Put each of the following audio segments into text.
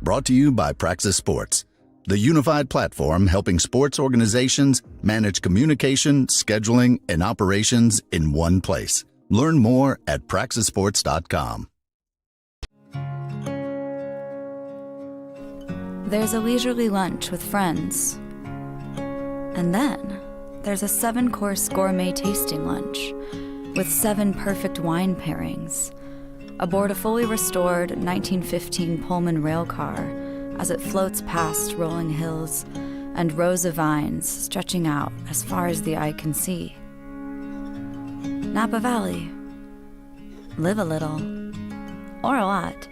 Brought to you by Praxis Sports, the unified platform helping sports organizations manage communication, scheduling, and operations in one place. Learn more at praxisports.com. There's a leisurely lunch with friends. And then there's a 7-course gourmet tasting lunch with 7 perfect wine pairings aboard a fully restored 1915 Pullman rail car as it floats past rolling hills and rows of vines stretching out as far as the eye can see. Napa Valley. Live a little, or a lot.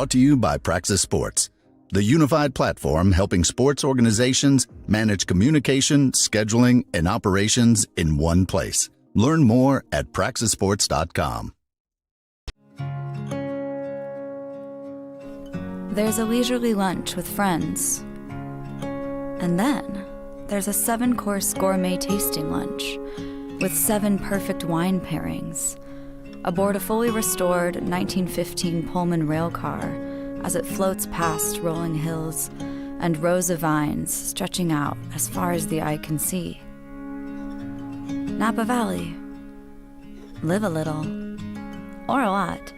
Brought to you by Praxis Sports, the unified platform helping sports organizations manage communication, scheduling, and operations in one place. Learn more at praxisports.com. There's a leisurely lunch with friends. And then there's a 7-course gourmet tasting lunch with 7 perfect wine pairings aboard a fully restored 1915 Pullman rail car as it floats past rolling hills and rows of vines stretching out as far as the eye can see. Napa Valley. Live a little, or a lot.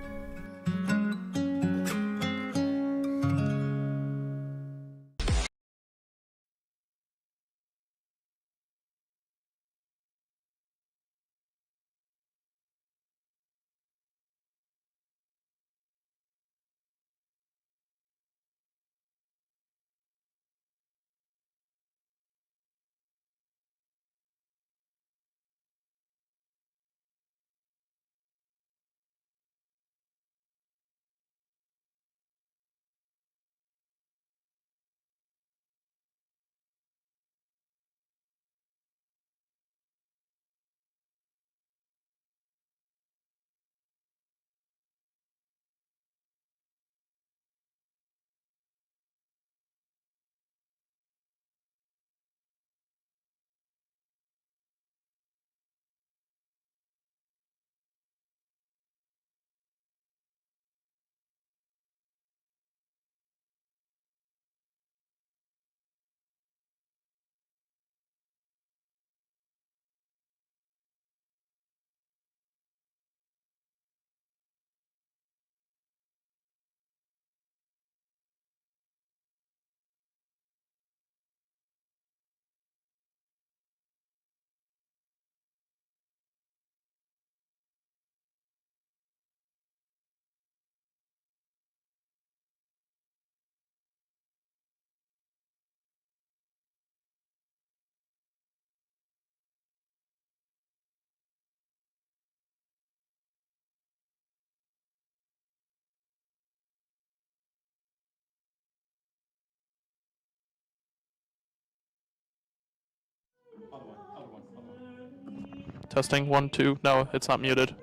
Testing 1, 2. No, it's not muted.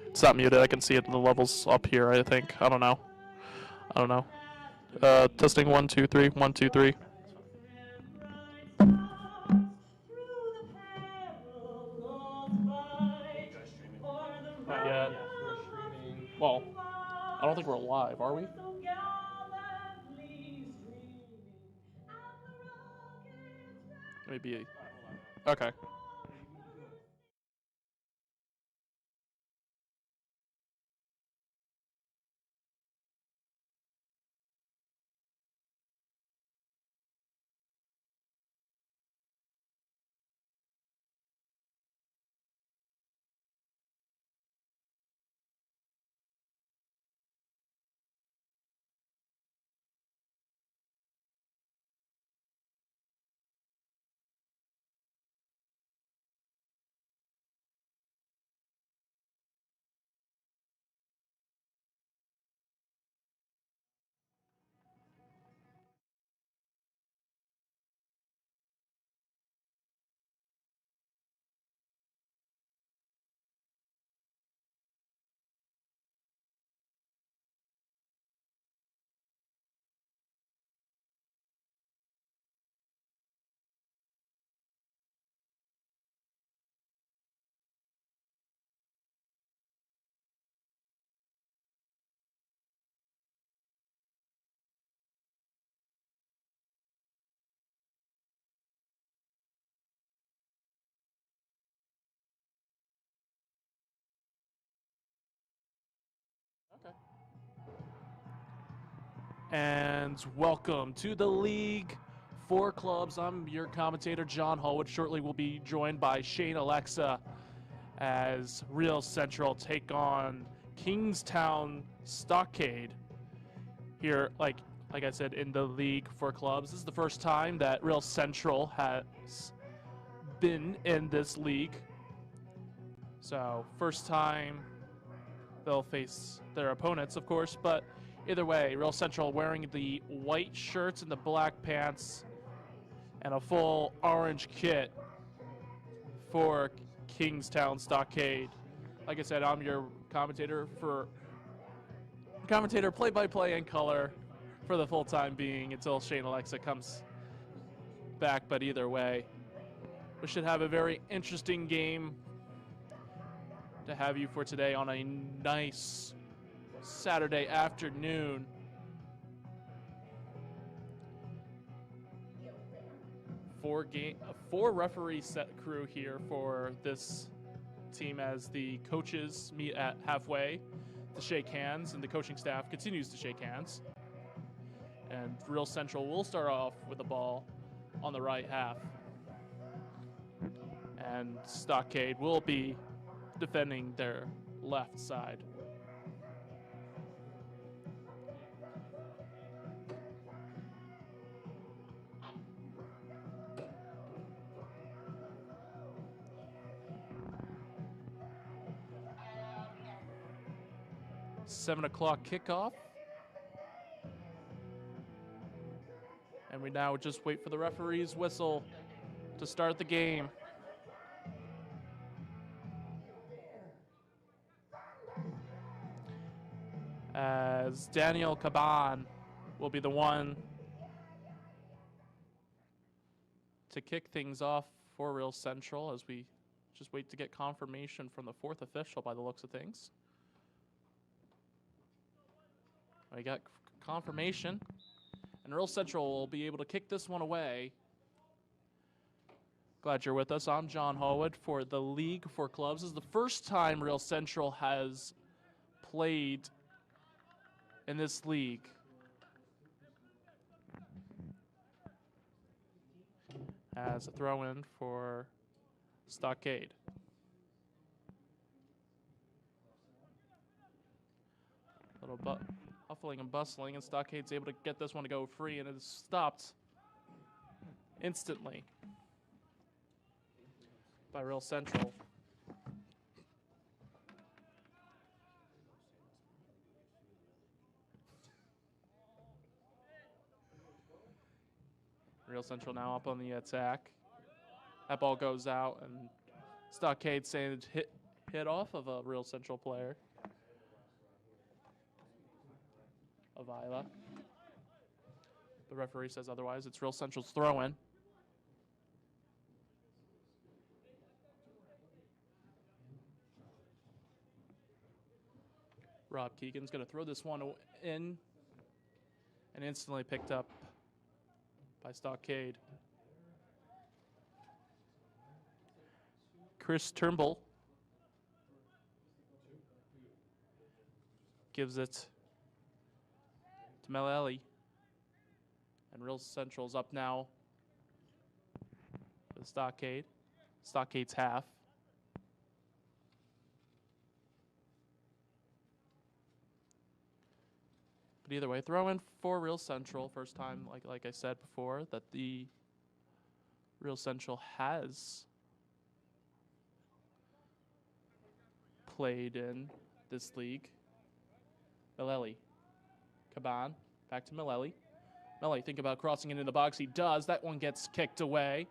It's not muted. I can see it in the levels up here, I think. I don't know. Testing 1, 2, 3. 1, 2, 3. Not yet. We're streaming. Well, I don't think we're live, are we? Maybe. Okay. Okay. And welcome to the League for Clubs. I'm your commentator, John Hallwood. Shortly we'll be joined by Shane Alexa as Real Central take on Kingstown Stockade here, like I said, in the League for Clubs. This is the first time that Real Central has been in this league. So, first time they'll face their opponents, of course, but either way, Real Central wearing the white shirts and the black pants and a full orange kit for Kingstown Stockade. Like I said, I'm your commentator, play-by-play and color for the full time being until Shane Alexa comes back, but either way, we should have a very interesting game to have you for today on a nice Saturday afternoon. Four referee set crew here for this team as the coaches meet at halfway to shake hands and the coaching staff continues to shake hands. And Real Central will start off with the ball on the right half. And Stockade will be defending their left side. $7 kickoff. And we now just wait for the referee's whistle to start the game. As Daniel Caban will be the one to kick things off for Real Central as we just wait to get confirmation from the fourth official by the looks of things. We got confirmation, and Real Central will be able to kick this one away. Glad you're with us. I'm John Hallwood for the League for Clubs. This is the first time Real Central has played in this league. As a throw-in for Stockade. Little huffling and bustling, and Stockade's able to get this one to go free, and it is stopped instantly by Real Central. Real Central now up on the attack. That ball goes out, and Stockade saying it hit off of a Real Central player. Avila. The referee says otherwise. It's Real Central's throw-in. Rob Keegan's going to throw this one in and instantly picked up by Stockade. Chris Turnbull gives it to Melelli. And Real Central's up now with Stockade. Stockade's half. But either way, throw in for Real Central. First time, like I said before, that the Real Central has played in this league. Melelli. Caban. Back to Melelli. Melelli, think about crossing into the box. He does. That one gets kicked away.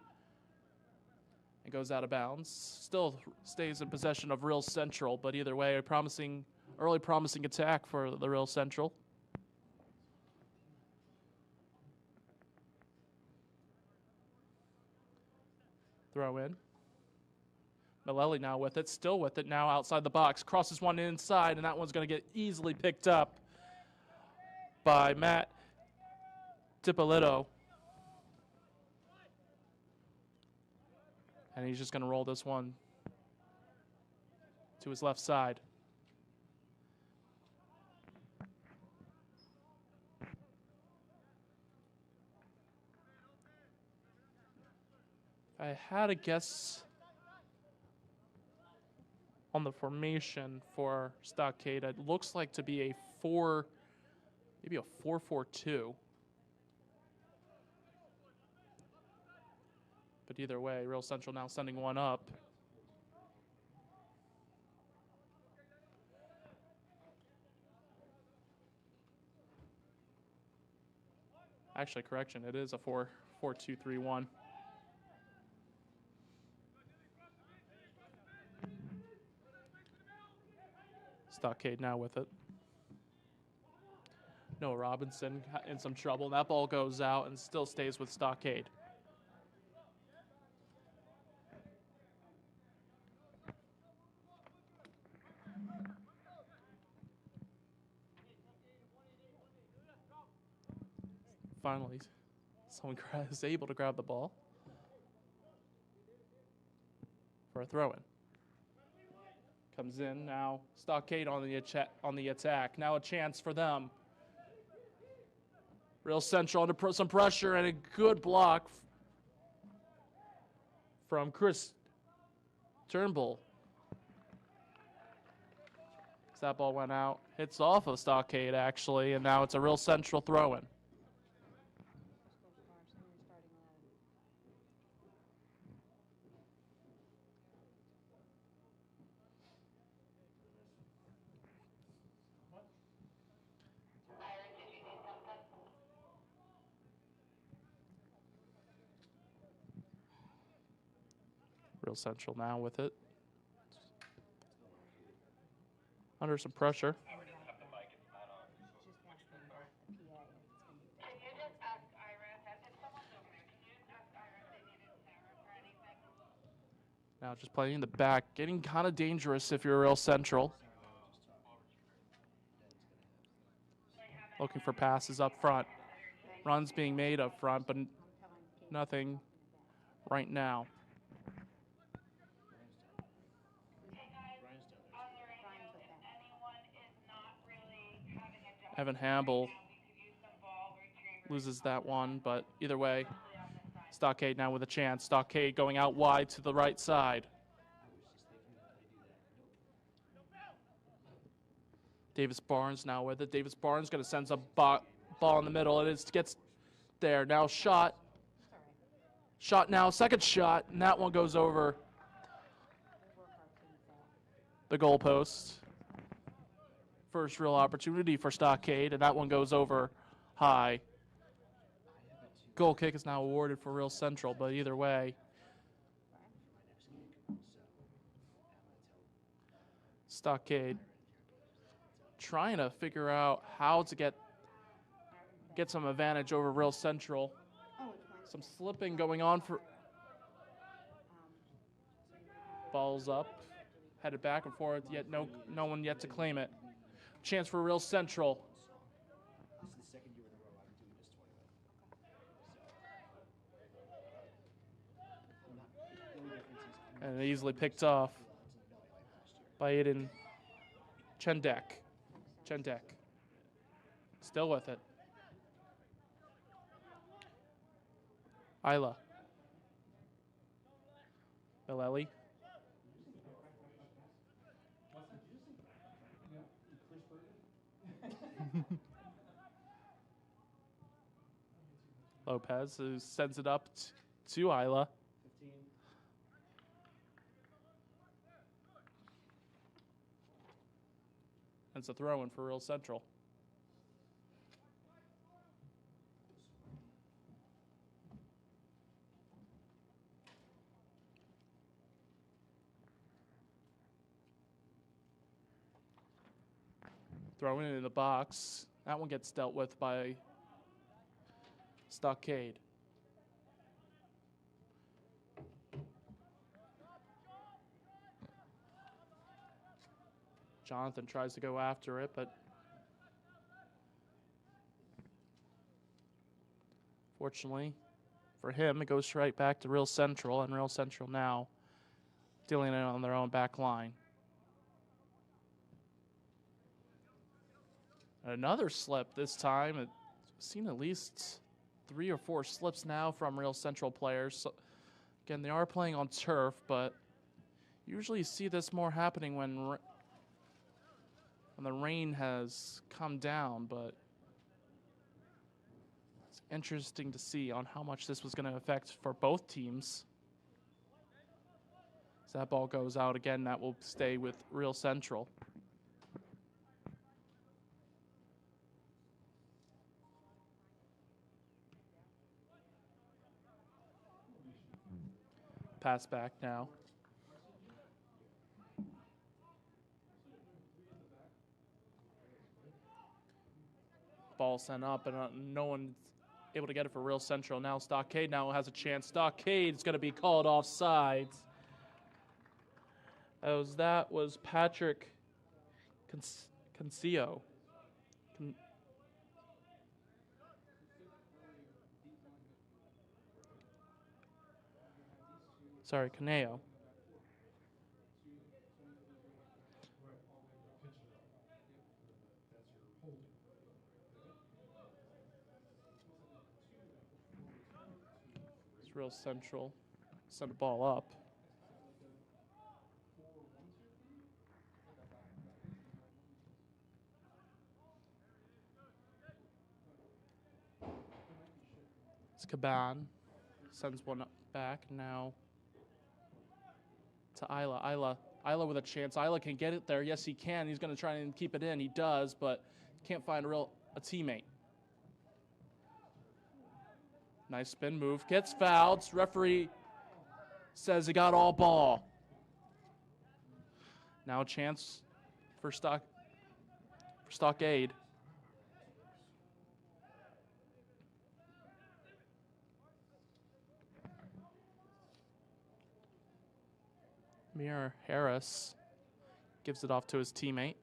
It goes out of bounds. Still stays in possession of Real Central, but either way, a early promising attack for the Real Central. Throw in. Melelli now with it, still with it, now outside the box. Crosses one inside, and that one's going to get easily picked up by Matt Tipolito. And he's just going to roll this one to his left side. I had a guess on the formation for Stockade. It looks like to be maybe a 4-4-2. But either way, Real Central now sending one up. Actually, correction, it is a 4-4-2-3-1. Stockade now with it. Noah Robinson in some trouble. That ball goes out and still stays with Stockade. Finally, someone is able to grab the ball for a throw-in. Comes in now. Stockade on the attack. Now a chance for them. Real Central under some pressure and a good block from Chris Turnbull. That ball went out. Hits off of Stockade actually, and now it's a Real Central throw-in. Real Central now with it. Under some pressure. Now just playing in the back, getting kind of dangerous if you're Real Central. Looking for passes up front. Runs being made up front, but nothing right now. Evan Hamble loses that one, but either way, Stockade now with a chance. Stockade going out wide to the right side. Davis Barnes now with it. Davis Barnes going to send some ball in the middle. It gets there. Now shot. Shot now. Second shot. And that one goes over the goalpost. First real opportunity for Stockade, and that one goes over high. Goal kick is now awarded for Real Central, but either way, Stockade trying to figure out how to get some advantage over Real Central. Some slipping going on for balls up, headed back and forth, yet no one yet to claim it. Chance for Real Central. And easily picked off by Aiden Chendek. Still with it. Isla. Bileli. Lopez, who sends it up to Isla. It's a throw-in for Real Central. Throwing it in the box. That one gets dealt with by Stockade. Jonathan tries to go after it, but fortunately for him, it goes right back to Real Central, and Real Central now dealing it on their own back line. Another slip this time. I've seen at least 3 or 4 slips now from Real Central players. So, again, they are playing on turf, but usually you see this more happening when the rain has come down, but it's interesting to see on how much this was going to affect for both teams. As that ball goes out again, that will stay with Real Central. Pass back now. Ball sent up, and no one's able to get it for Real Central. Now Stockade now has a chance. Stockade's going to be called offsides. That was Patrick Concio. Caneo. It's Real Central. Send the ball up. It's Caban. Sends one up back now to Isla. Isla with a chance. Isla can get it there. Yes, he can. He's going to try and keep it in. He does, but can't find a teammate. Nice spin move. Gets fouled. Referee says he got all ball. Now a chance for Stockade. Mir Harris gives it off to his teammate.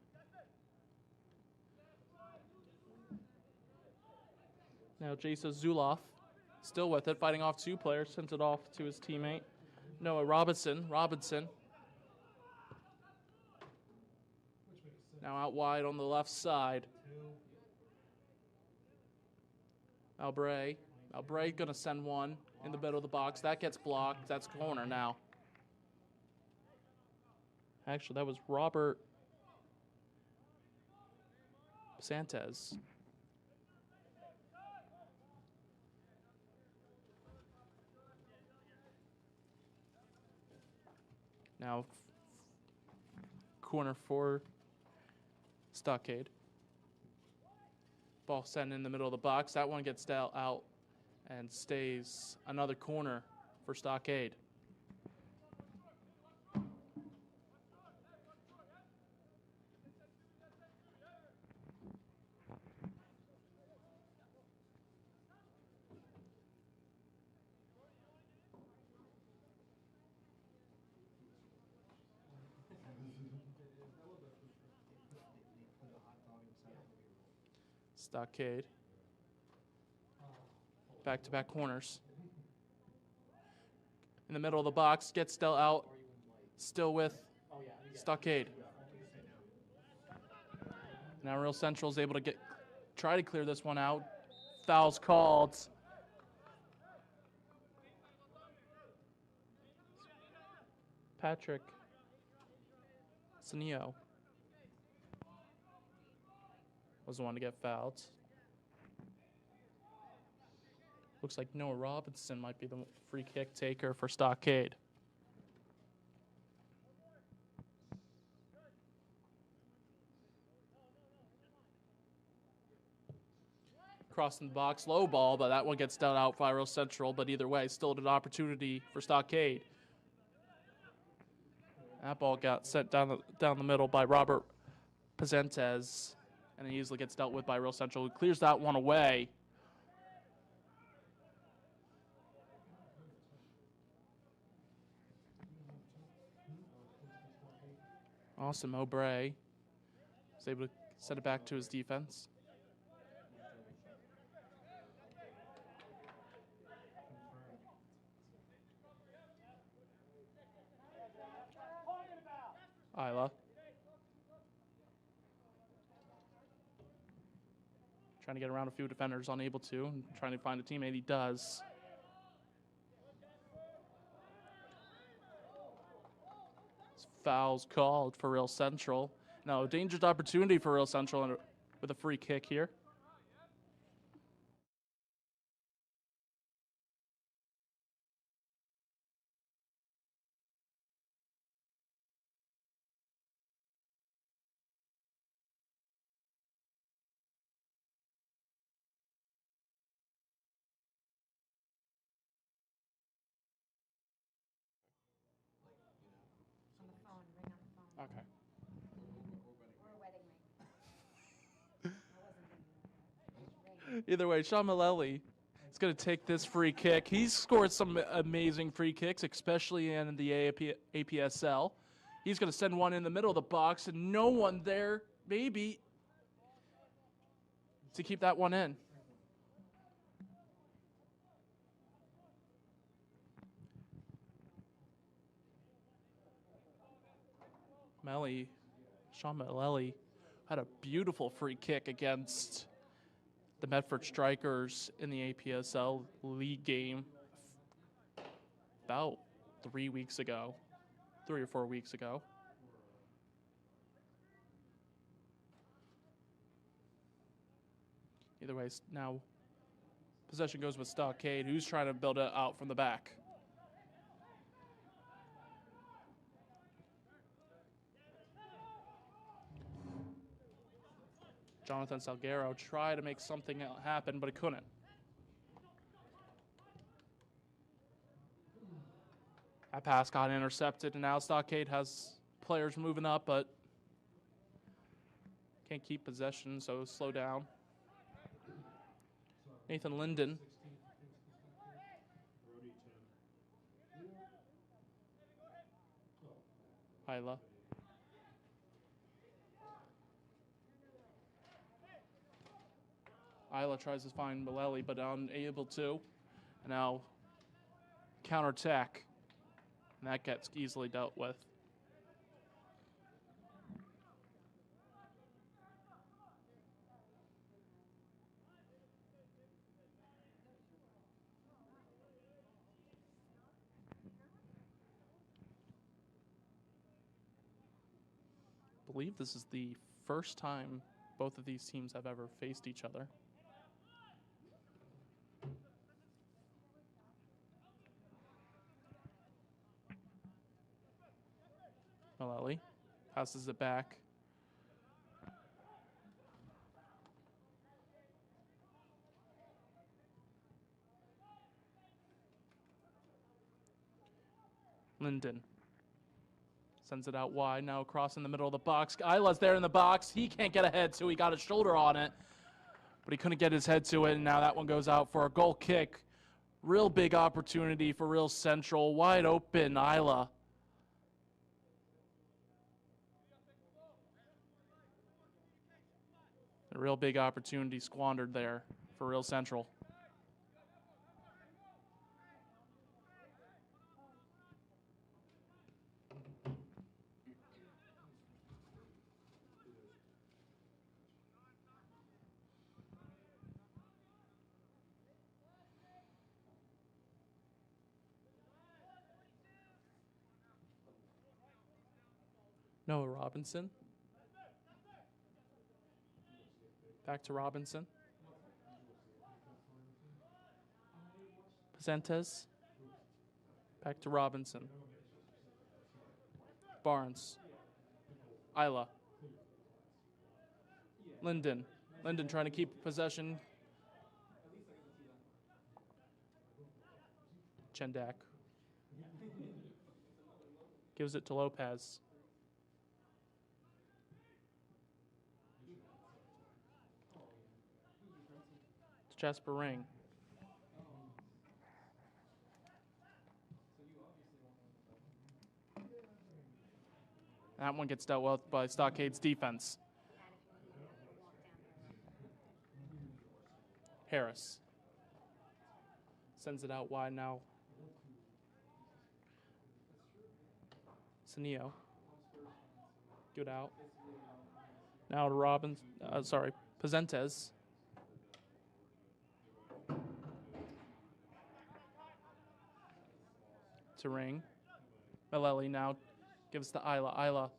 Now Jason Zuloff still with it, fighting off 2 players, sends it off to his teammate. Noah Robinson. Now out wide on the left side. Albray gonna send one in the middle of the box. That gets blocked. That's corner now. Actually, that was Robert Santes. Now, corner for Stockade. Ball sent in the middle of the box. That one gets dealt out and stays another corner for Stockade. Stockade. Back-to-back corners. In the middle of the box, gets dealt out. Still with Stockade. Now Real Central is able to try to clear this one out. Foul's called. Patrick Sanio was the one to get fouled. Looks like Noah Robinson might be the free kick taker for Stockade. Crossing the box, low ball, but that one gets dealt out by Real Central. But either way, still an opportunity for Stockade. That ball got sent down the middle by Robert Pazentes, and it easily gets dealt with by Real Central, who clears that one away. Austin Mowbray was able to set it back to his defense. Isla. Trying to get around a few defenders, unable to, and trying to find a teammate. He does. Fouls called for Real Central. Now, a dangerous opportunity for Real Central with a free kick here. Okay. Either way, Sean Malelli is going to take this free kick. He's scored some amazing free kicks, especially in the APSL. He's going to send one in the middle of the box, and no one there, maybe, to keep that one in. Sean Malelli had a beautiful free kick against the Medford Strikers in the APSL league game about 3 or 4 weeks ago. Either way, now possession goes with Stockade, who's trying to build it out from the back. Jonathan Salguero tried to make something happen, but he couldn't. That pass got intercepted, and now Stockade has players moving up, but can't keep possession, so slow down. Nathan Linden. Hyla. Isla tries to find Malelli, but unable to. And now counterattack. And that gets easily dealt with. I believe this is the first time both of these teams have ever faced each other. Malelli passes it back. Linden sends it out wide, now across in the middle of the box. Isla's there in the box. He can't get ahead, so he got his shoulder on it, but he couldn't get his head to it, and now that one goes out for a goal kick. Real big opportunity for Real Central. Wide open, Isla. A real big opportunity squandered there for Real Central. Noah Robinson. Back to Robinson. Pezentes. Back to Robinson. Barnes. Isla. Linden. Linden trying to keep possession. Chendak. Gives it to Lopez. To Jasper Ring. That one gets dealt with by Stockade's defense. Harris. Sends it out wide now. Sanio. Good out. Now to Pezentes. To Ring. Maleli now gives to Isla. Isla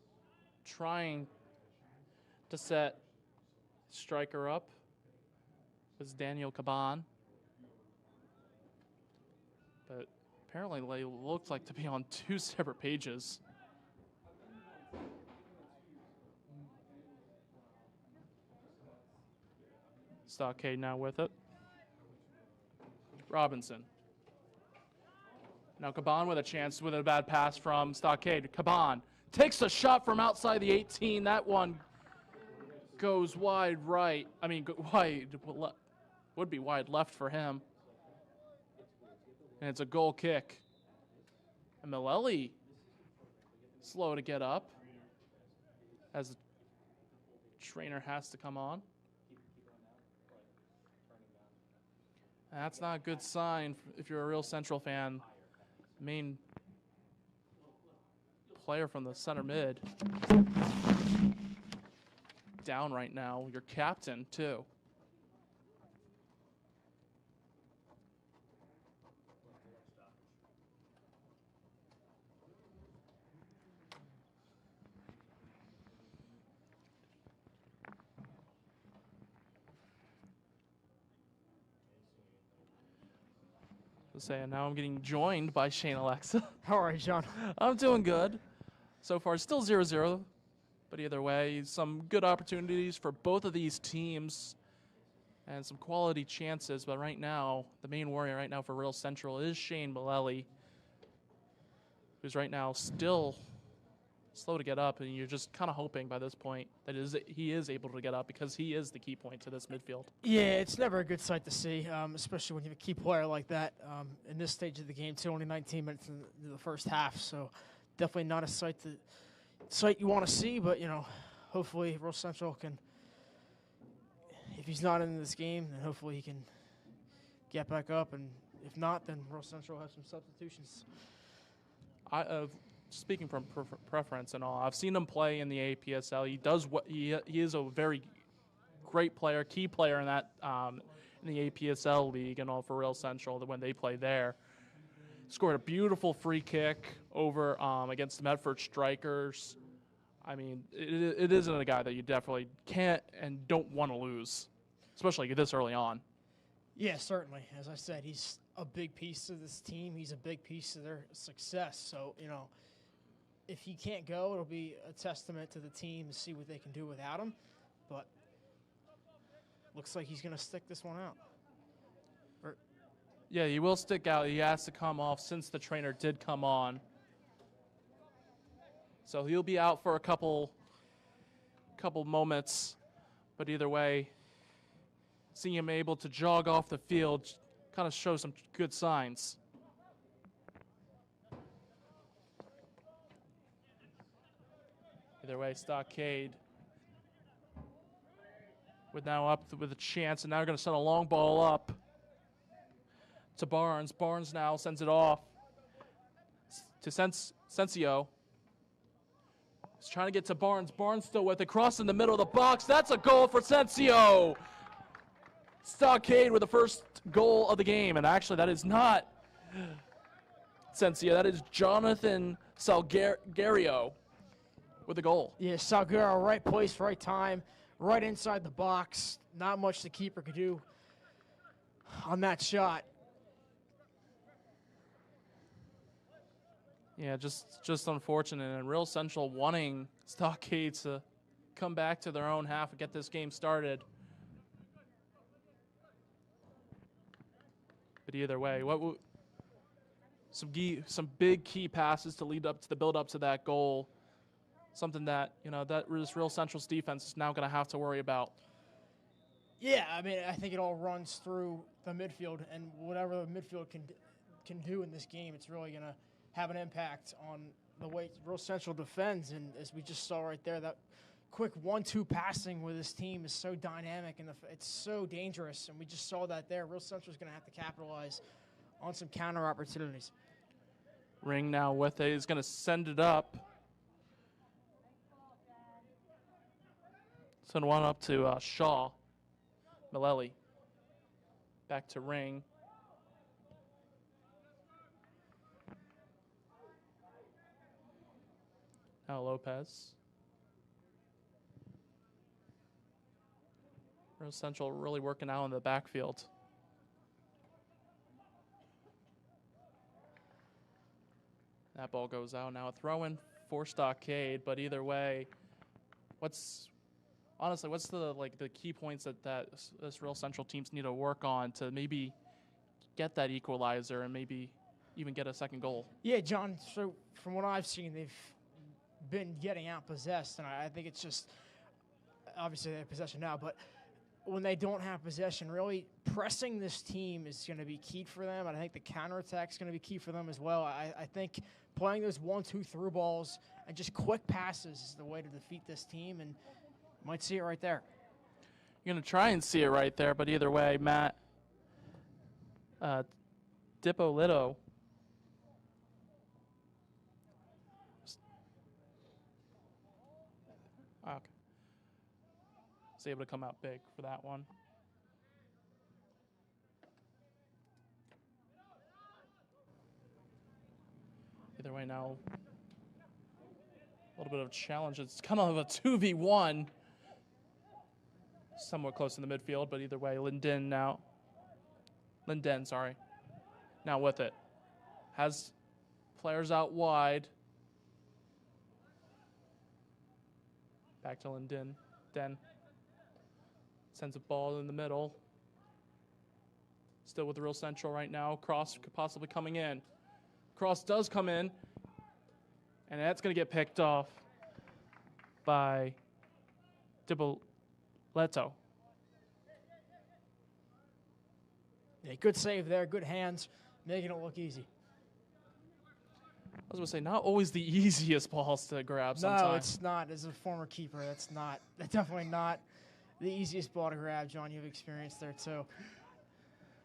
trying to set striker up. Is Daniel Caban. But apparently they looked like to be on two separate pages. Stockade now with it. Robinson. Now Caban with a chance with a bad pass from Stockade. Caban takes a shot from outside the 18. That one goes wide right. I mean, wide, would be wide left for him. And it's a goal kick. And Maleli slow to get up as the trainer has to come on. And that's not a good sign if you're a Real Central fan. Main player from the center mid down right now. Your captain too. And now I'm getting joined by Shane Alexa. How are you, John? I'm doing good. So far, still 0-0. But either way, some good opportunities for both of these teams and some quality chances. But right now, the main warrior right now for Real Central is Shane Maleli, who's right now still slow to get up. And you're just kind of hoping by this point that he is able to get up because he is the key point to this midfield. Yeah, it's never a good sight to see, especially when you have a key player like that in this stage of the game, too. Only 19 minutes in the first half, so definitely not a sight you want to see. But, you know, hopefully Real Central can, if he's not in this game, then hopefully he can get back up. And if not, then Real Central will have some substitutions. Speaking from preference and all, I've seen him play in the APSL. He does what he is a very great player, key player in that in the APSL league and all for Real Central when they play there. Scored a beautiful free kick over against the Medford Strikers. I mean, it isn't a guy that you definitely can't and don't want to lose, especially this early on. Yeah, certainly. As I said, he's a big piece of this team. He's a big piece of their success. So, you know, if he can't go, it'll be a testament to the team to see what they can do without him. But looks like he's going to stick this one out. Yeah, he will stick out. He has to come off since the trainer did come on. So he'll be out for a couple moments. But either way, seeing him able to jog off the field kind of shows some good signs. Either way, Stockade now up with a chance, and now they're going to send a long ball up to Barnes. Barnes now sends it off to Sensio. He's trying to get to Barnes. Barnes still with it. Cross in the middle of the box. That's a goal for Sensio. Stockade with the first goal of the game. And actually, that is not Sensio. That is Jonathan Salgario with the goal. Yeah, Salguero, right place, right time, right inside the box. Not much the keeper could do on that shot. Yeah, just unfortunate. And Real Central wanting Stockade to come back to their own half and get this game started. But either way, some big key passes to lead up to the build up to that goal. Something that, that Real Central's defense is now going to have to worry about. Yeah, I mean, I think it all runs through the midfield, and whatever the midfield can do in this game, it's really going to have an impact on the way Real Central defends. And as we just saw right there, that quick 1-2 passing with this team is so dynamic, and it's so dangerous. And we just saw that there. Real Central is going to have to capitalize on some counter opportunities. Ring now with it. He's going to send it up. Send one up to Shaw. Maleli. Back to Ring. Now Lopez. Real Central really working out in the backfield. That ball goes out. Now a throw-in for Stockade, but either way, what's the key points that this Real Central teams need to work on to maybe get that equalizer and maybe even get a second goal? Yeah, John, so from what I've seen, they've been getting out-possessed, and I think it's just, obviously they have possession now, but when they don't have possession, really pressing this team is going to be key for them, and I think the counterattack is going to be key for them as well. I think playing those 1-2 through balls and just quick passes is the way to defeat this team, and you might see it right there. You're going to try and see it right there, but either way, Matt Dipolito okay. Was able to come out big for that one. Either way now, a little bit of a challenge. It's kind of a 2v1. Somewhat close in the midfield, but either way, Linden, now with it. Has players out wide. Back to Linden. Sends a ball in the middle. Still with the Real Central right now. Cross possibly coming in. Cross does come in. And that's going to get picked off by Diboleto. Yeah, good save there, good hands, making it look easy. I was going to say, not always the easiest balls to grab sometimes. No, it's not. As a former keeper, that's definitely not the easiest ball to grab, John. You've experienced there, too.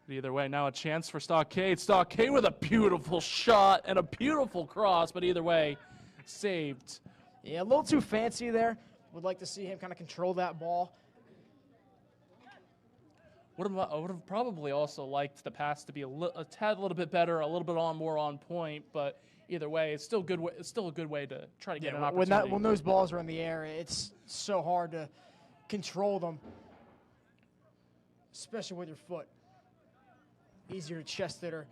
Either way, now a chance for Stockade. Stockade with a beautiful shot and a beautiful cross, but either way, saved. Yeah, a little too fancy there. Would like to see him kind of control that ball. I would have probably also liked the pass to be a little bit better, a little bit more on point, but either way, it's still good. It's still a good way to try to get an opportunity. When those balls are in the air, it's so hard to control them, especially with your foot. Easier to chest it or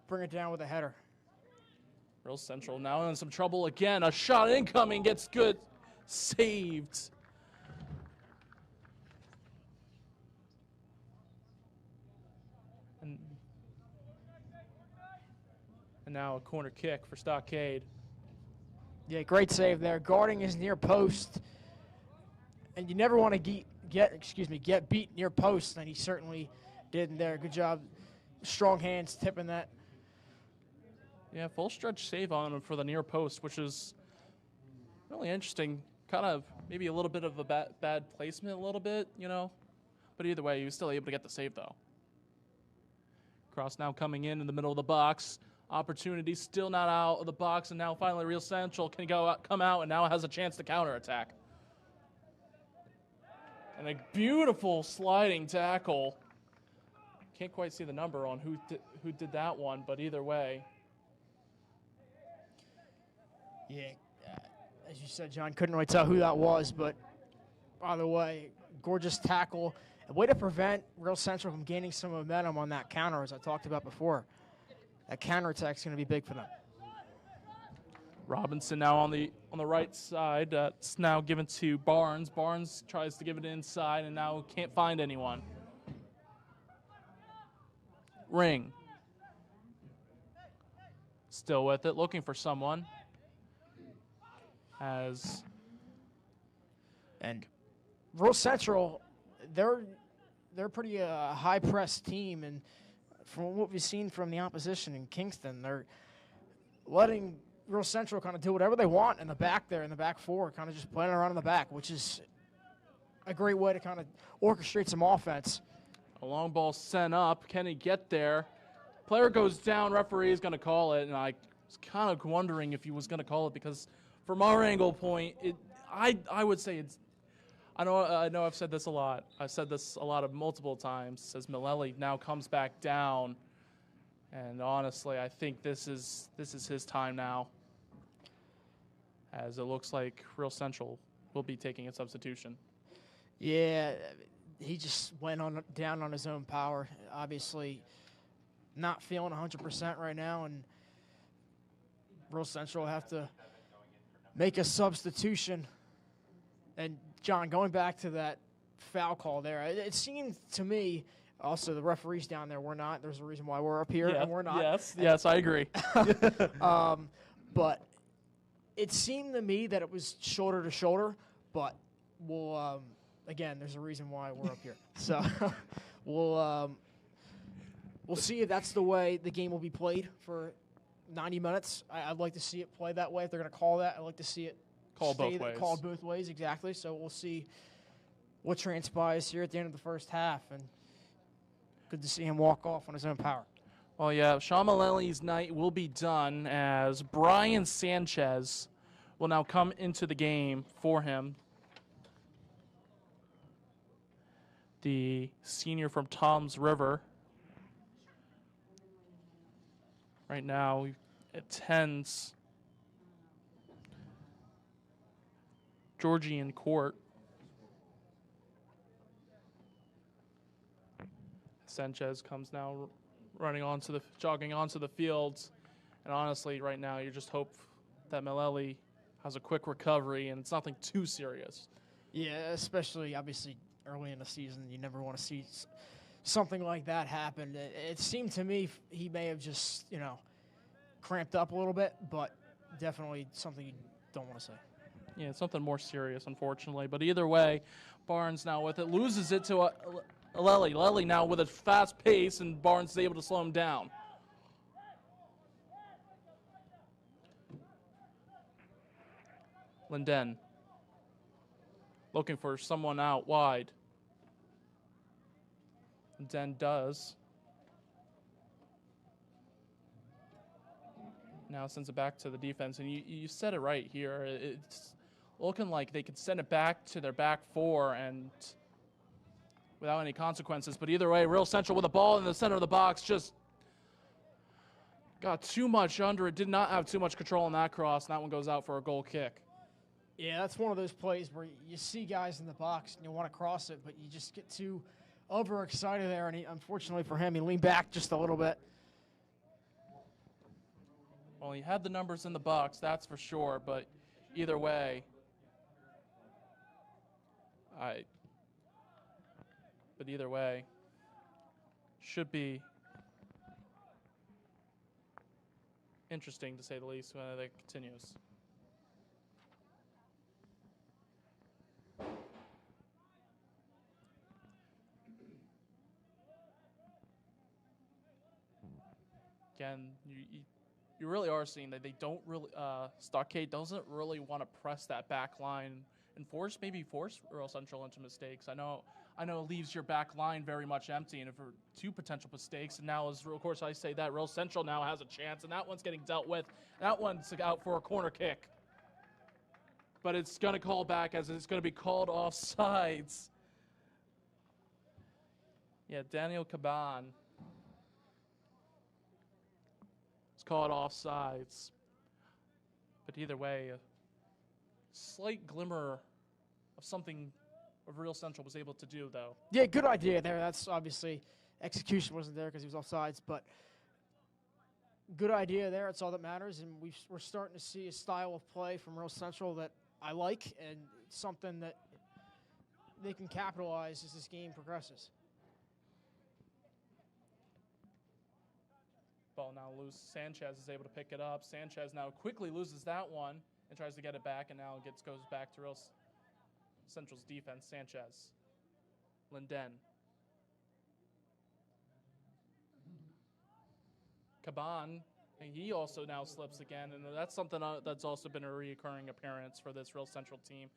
bring it down with a header. Real Central now in some trouble again. A shot incoming, gets good, saved. And now a corner kick for Stockade. Yeah, great save there. Guarding his near post. And you never want to get beat near post, and he certainly did there. Good job. Strong hands tipping that. Yeah, full stretch save on him for the near post, which is really interesting. Kind of maybe a little bit of a bad placement, a little bit, But either way, he was still able to get the save, though. Cross now coming in the middle of the box. Opportunity still not out of the box, and now finally Real Central can come out and now has a chance to counterattack. And a beautiful sliding tackle. Can't quite see the number on who did that one, but either way. Yeah, as you said, John, couldn't really tell who that was, but by the way, gorgeous tackle. A way to prevent Real Central from gaining some momentum on that counter, as I talked about before. That counterattack is going to be big for them. Robinson now on the right side. It's now given to Barnes. Barnes tries to give it inside and now can't find anyone. Ring. Still with it, looking for someone. And Real Central, they're pretty high press team, and from what we've seen from the opposition in Kingston, they're letting Real Central kind of do whatever they want in the back there, in the back four, kind of just playing around in the back, which is a great way to kind of orchestrate some offense. A long ball sent up. Can he get there? Player goes down. Referee is going to call it, and I was kind of wondering if he was going to call it because from our angle point, I would say it's. I know I've said this a lot. I've said this a lot of multiple times as Mullally now comes back down, and honestly, I think this is his time now, as it looks like Real Central will be taking a substitution. Yeah, he just went down on his own power. Obviously, not feeling 100% right now, and Real Central will have to make a substitution. And John, going back to that foul call there, it seemed to me, also the referees down there were not. There's a reason why we're up here and we're not. Yes, I agree. But it seemed to me that it was shoulder to shoulder, but we'll, again, there's a reason why we're up here. So we'll see if that's the way the game will be played for 90 minutes. I'd like to see it play that way. If they're going to call that, I'd like to see it called both ways, exactly. So we'll see what transpires here at the end of the first half, and good to see him walk off on his own power. Well, yeah, Sean Mullally's night will be done as Brian Sanchez will now come into the game for him. The senior from Toms River. Right now, he attends Georgian Court. Sanchez comes now jogging onto the fields. And honestly, right now, you just hope that Mullally has a quick recovery and it's nothing too serious. Yeah, especially, obviously, early in the season, you never want to see something like that happen. It seemed to me he may have just, cramped up a little bit, but definitely something you don't want to say. Yeah, it's something more serious, unfortunately. But either way, Barnes now with it, loses it to Lely. Lely now with a fast pace, and Barnes is able to slow him down. Linden looking for someone out wide. Linden does. Now sends it back to the defense, and you said it right here. It's looking like they could send it back to their back four and without any consequences. But either way, Real Central with the ball in the center of the box just got too much under it. Did not have too much control on that cross, and that one goes out for a goal kick. Yeah, that's one of those plays where you see guys in the box and you want to cross it, but you just get too overexcited there. And unfortunately for him, he leaned back just a little bit. Well, he had the numbers in the box, that's for sure. But either way, should be interesting to say the least when it continues. Again, you really are seeing that they don't really, Stockade doesn't really want to press that back line and force Real Central into mistakes. I know I know it leaves your back line very much empty, and for 2 potential mistakes. And now, as of course I say that, Real Central now has a chance, and that one's getting dealt with. That one's out for a corner kick. But it's going to call back as it's going to be called offsides. Yeah, Daniel Caban. It's called offsides. But either way, a slight glimmer of something of Real Central was able to do, though. Yeah, good idea there. That's obviously execution wasn't there because he was offsides, but good idea there. It's all that matters, and we're starting to see a style of play from Real Central that I like, and it's something that they can capitalize as this game progresses. Ball now loose. Sanchez is able to pick it up. Sanchez now quickly loses that one and tries to get it back, and now goes back to Real Central's defense. Sanchez. Linden. Caban, and he also now slips again, and that's something that's also been a recurring appearance for this Real Central team,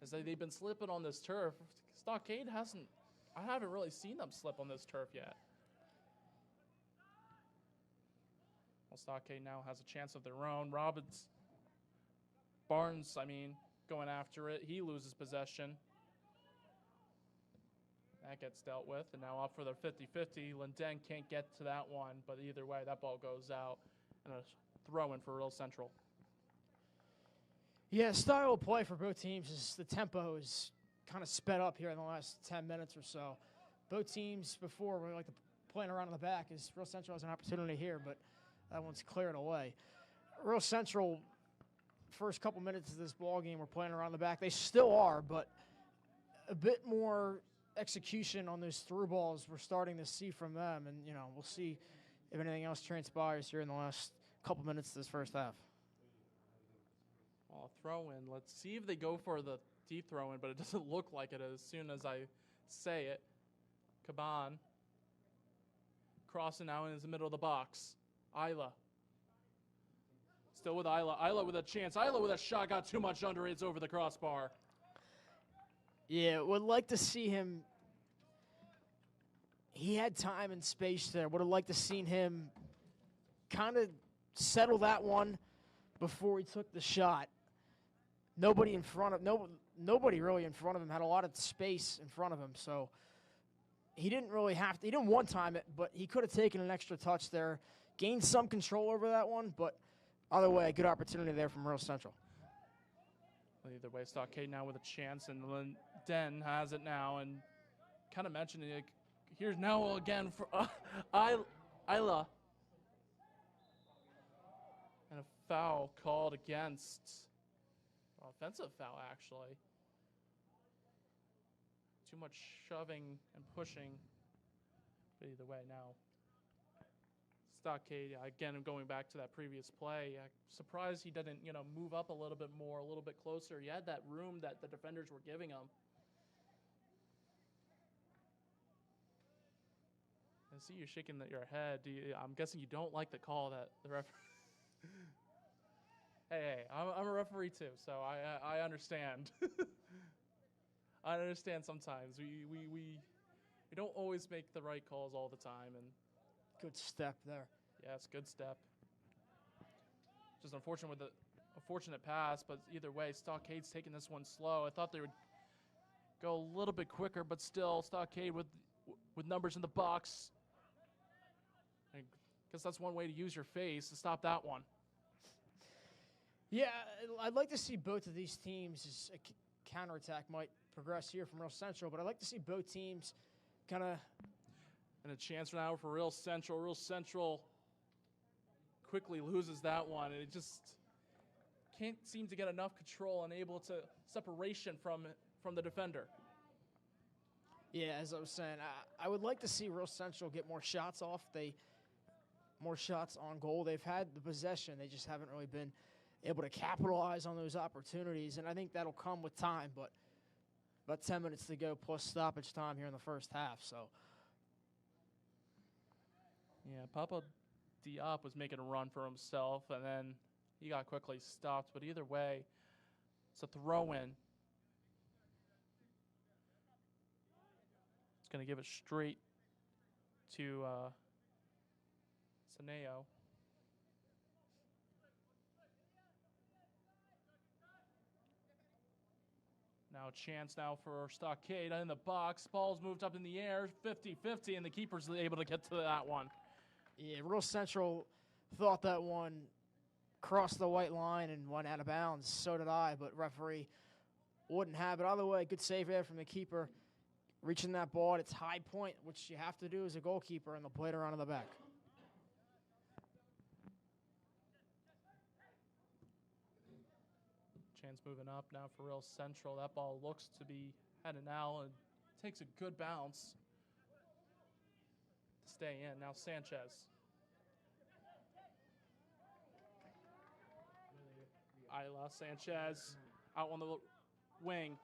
is that they've been slipping on this turf. Stockade I haven't really seen them slip on this turf yet. Well, Stockade now has a chance of their own. Barnes, going after it. He loses possession. That gets dealt with, and now up for the 50-50. Linden can't get to that one, but either way, that ball goes out, and a throw-in for Real Central. Yeah, style of play for both teams is the tempo is kind of sped up here in the last 10 minutes or so. Both teams before were like playing around in the back, as Real Central has an opportunity here, but that one's cleared away. Real Central, first couple minutes of this ball game, were playing around the back. They still are, but a bit more execution on those through balls we're starting to see from them, and we'll see if anything else transpires here in the last couple minutes of this first half. Well, throw in. Let's see if they go for the deep throw in, but it doesn't look like it as soon as I say it. Caban crossing now in the middle of the box. Isla. Still with Isla. Isla with a chance. Isla with a shot. Got too much under it. It's over the crossbar. Yeah, would like to see him. He had time and space there. Would have liked to seen him kind of settle that one before he took the shot. Nobody really in front of him, had a lot of space in front of him, so he didn't really have to. He didn't one-time it, but he could have taken an extra touch there, gained some control over that one, but either way, a good opportunity there from Real Central. Either way, Stockade now with a chance, and Linden has it now, and kind of mentioning it. Here's now again for Isla. And a foul called against, offensive foul actually. Too much shoving and pushing, but either way now. Stockade, again, going back to that previous play, surprised he didn't, move up a little bit more, a little bit closer. He had that room that the defenders were giving him. I see you shaking your head. I'm guessing you don't like the call that the referee. Hey, I'm a referee too, so I understand. I understand sometimes we don't always make the right calls all the time, and good step there. Yes, good step. Just unfortunate with the unfortunate pass, but either way, Stockade's taking this one slow. I thought they would go a little bit quicker, but still, Stockade with numbers in the box. I guess that's one way to use your face to stop that one. Yeah, I'd like to see both of these teams as a counterattack might progress here from Real Central, but I'd like to see both teams kind of. And a chance now for Real Central. Real Central quickly loses that one, and it just can't seem to get enough control and able to separation from the defender. Yeah, as I was saying, I would like to see Real Central get more shots off. More shots on goal. They've had the possession. They just haven't really been able to capitalize on those opportunities, and I think that'll come with time, but about 10 minutes to go plus stoppage time here in the first half, so. Yeah, Papa Diop was making a run for himself, and then he got quickly stopped. But either way, it's a throw-in. going to give it straight to Saneo. Now a chance now for Stockade in the box. Ball's moved up in the air, 50-50, and the keeper's able to get to that one. Yeah, Real Central thought that one crossed the white line and went out of bounds. So did I, but referee wouldn't have it. Either way, good save there from the keeper. Reaching that ball at its high point, which you have to do as a goalkeeper, and they'll play it around in the back. Chance moving up now for Real Central. That ball looks to be heading out and takes a good bounce to stay in. Now Sanchez. Isla, Sanchez out on the wing.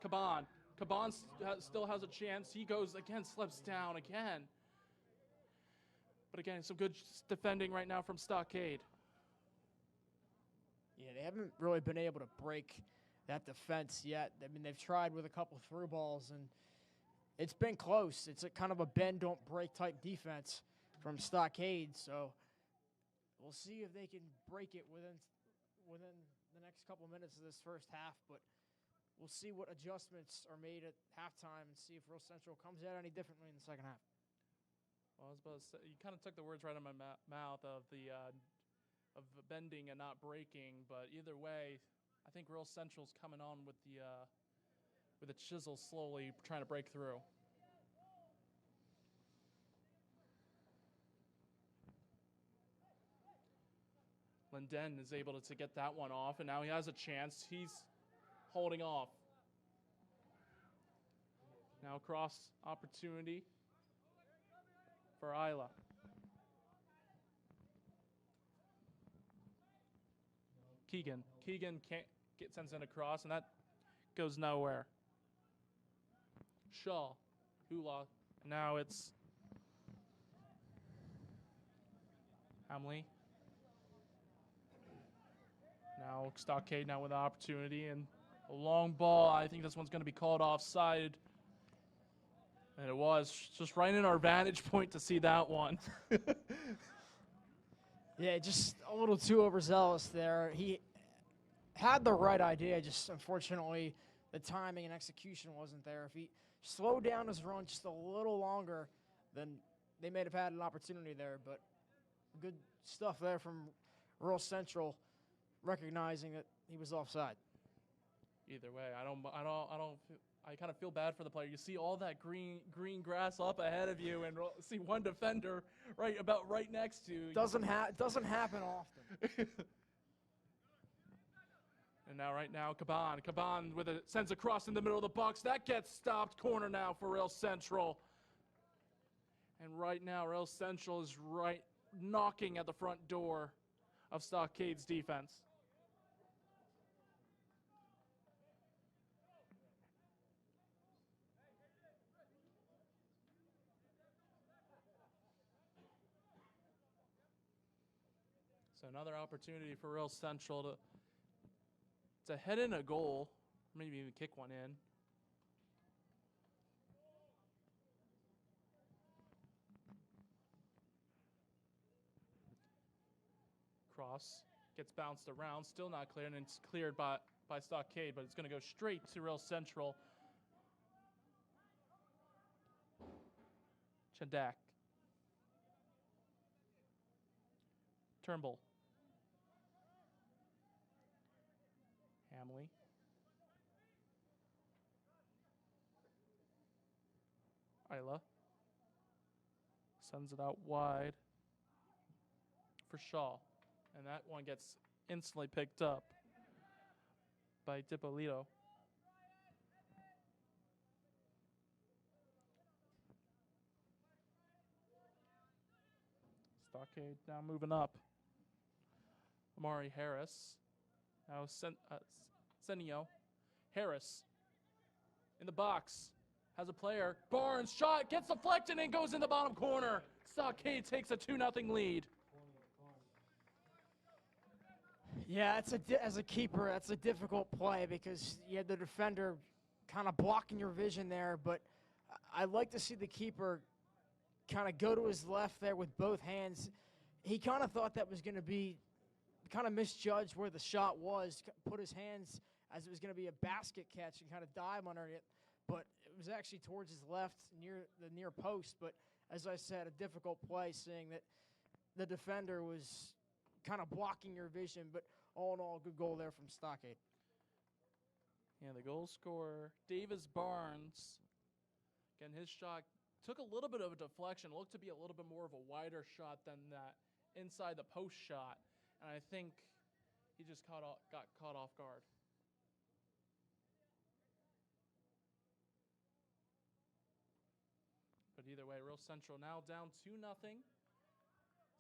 Caban. Caban still has a chance. He goes again, slips down again. But again, some good defending right now from Stockade. Yeah, they haven't really been able to break that defense yet. I mean, they've tried with a couple through balls, and it's been close. It's a kind of a bend, don't break type defense from Stockade. So we'll see if they can break it within the next couple minutes of this first half. But we'll see what adjustments are made at halftime and see if Real Central comes out any differently in the second half. Well, I was about to say, you kind of took the words right out of my mouth of the of bending and not breaking, but either way, I think Real Central's coming on with the chisel slowly trying to break through. Linden is able to get that one off, and now he has a chance. He's holding off. Now cross opportunity for Isla. Keegan can't sends it across, and that goes nowhere. Shaw, Hula. Now it's Hamley. Now Stockade now with an opportunity and a long ball. I think this one's going to be called offside. And it was just right in our vantage point to see that one. Yeah, just a little too overzealous there. He had the right idea, just unfortunately the timing and execution wasn't there. If he slowed down his run just a little longer, then they may have had an opportunity there. But good stuff there from Real Central, recognizing that he was offside. Either way, I kind of feel bad for the player. You see all that green grass up ahead of you, and see one defender right next to you. Doesn't happen often. And now right now, Caban with sends a cross in the middle of the box. That gets stopped. Corner now for Real Central. And right now, Real Central is knocking at the front door of Stockade's defense. So another opportunity for Real Central to head in a goal, maybe even kick one in. Cross gets bounced around, still not cleared, and it's cleared by Stockade, but it's going to go straight to Real Central. Chandak. Turnbull. Hamley. Isla. Sends it out wide for Shaw. And that one gets instantly picked up by Dipolito. Stockade now moving up. Amari Harris. Now Senio. Harris in the box. Has a player. Barnes shot. Gets deflected and goes in the bottom corner. Stockade takes a 2-0 lead. Yeah, as a keeper, that's a difficult play because you had the defender kind of blocking your vision there. But I'd like to see the keeper kind of go to his left there with both hands. He kind of thought that was going to be kind of misjudged where the shot was, put his hands as it was going to be a basket catch and kind of dive under it, but it was actually towards his left near the near post. But as I said, a difficult play, seeing that the defender was kind of blocking your vision, but all in all, good goal there from Stockade. Yeah, the goal scorer, Davis Barnes, again, his shot took a little bit of a deflection, looked to be a little bit more of a wider shot than that inside the post shot, and I think he just got caught off guard. But either way, Real Central now down 2-0.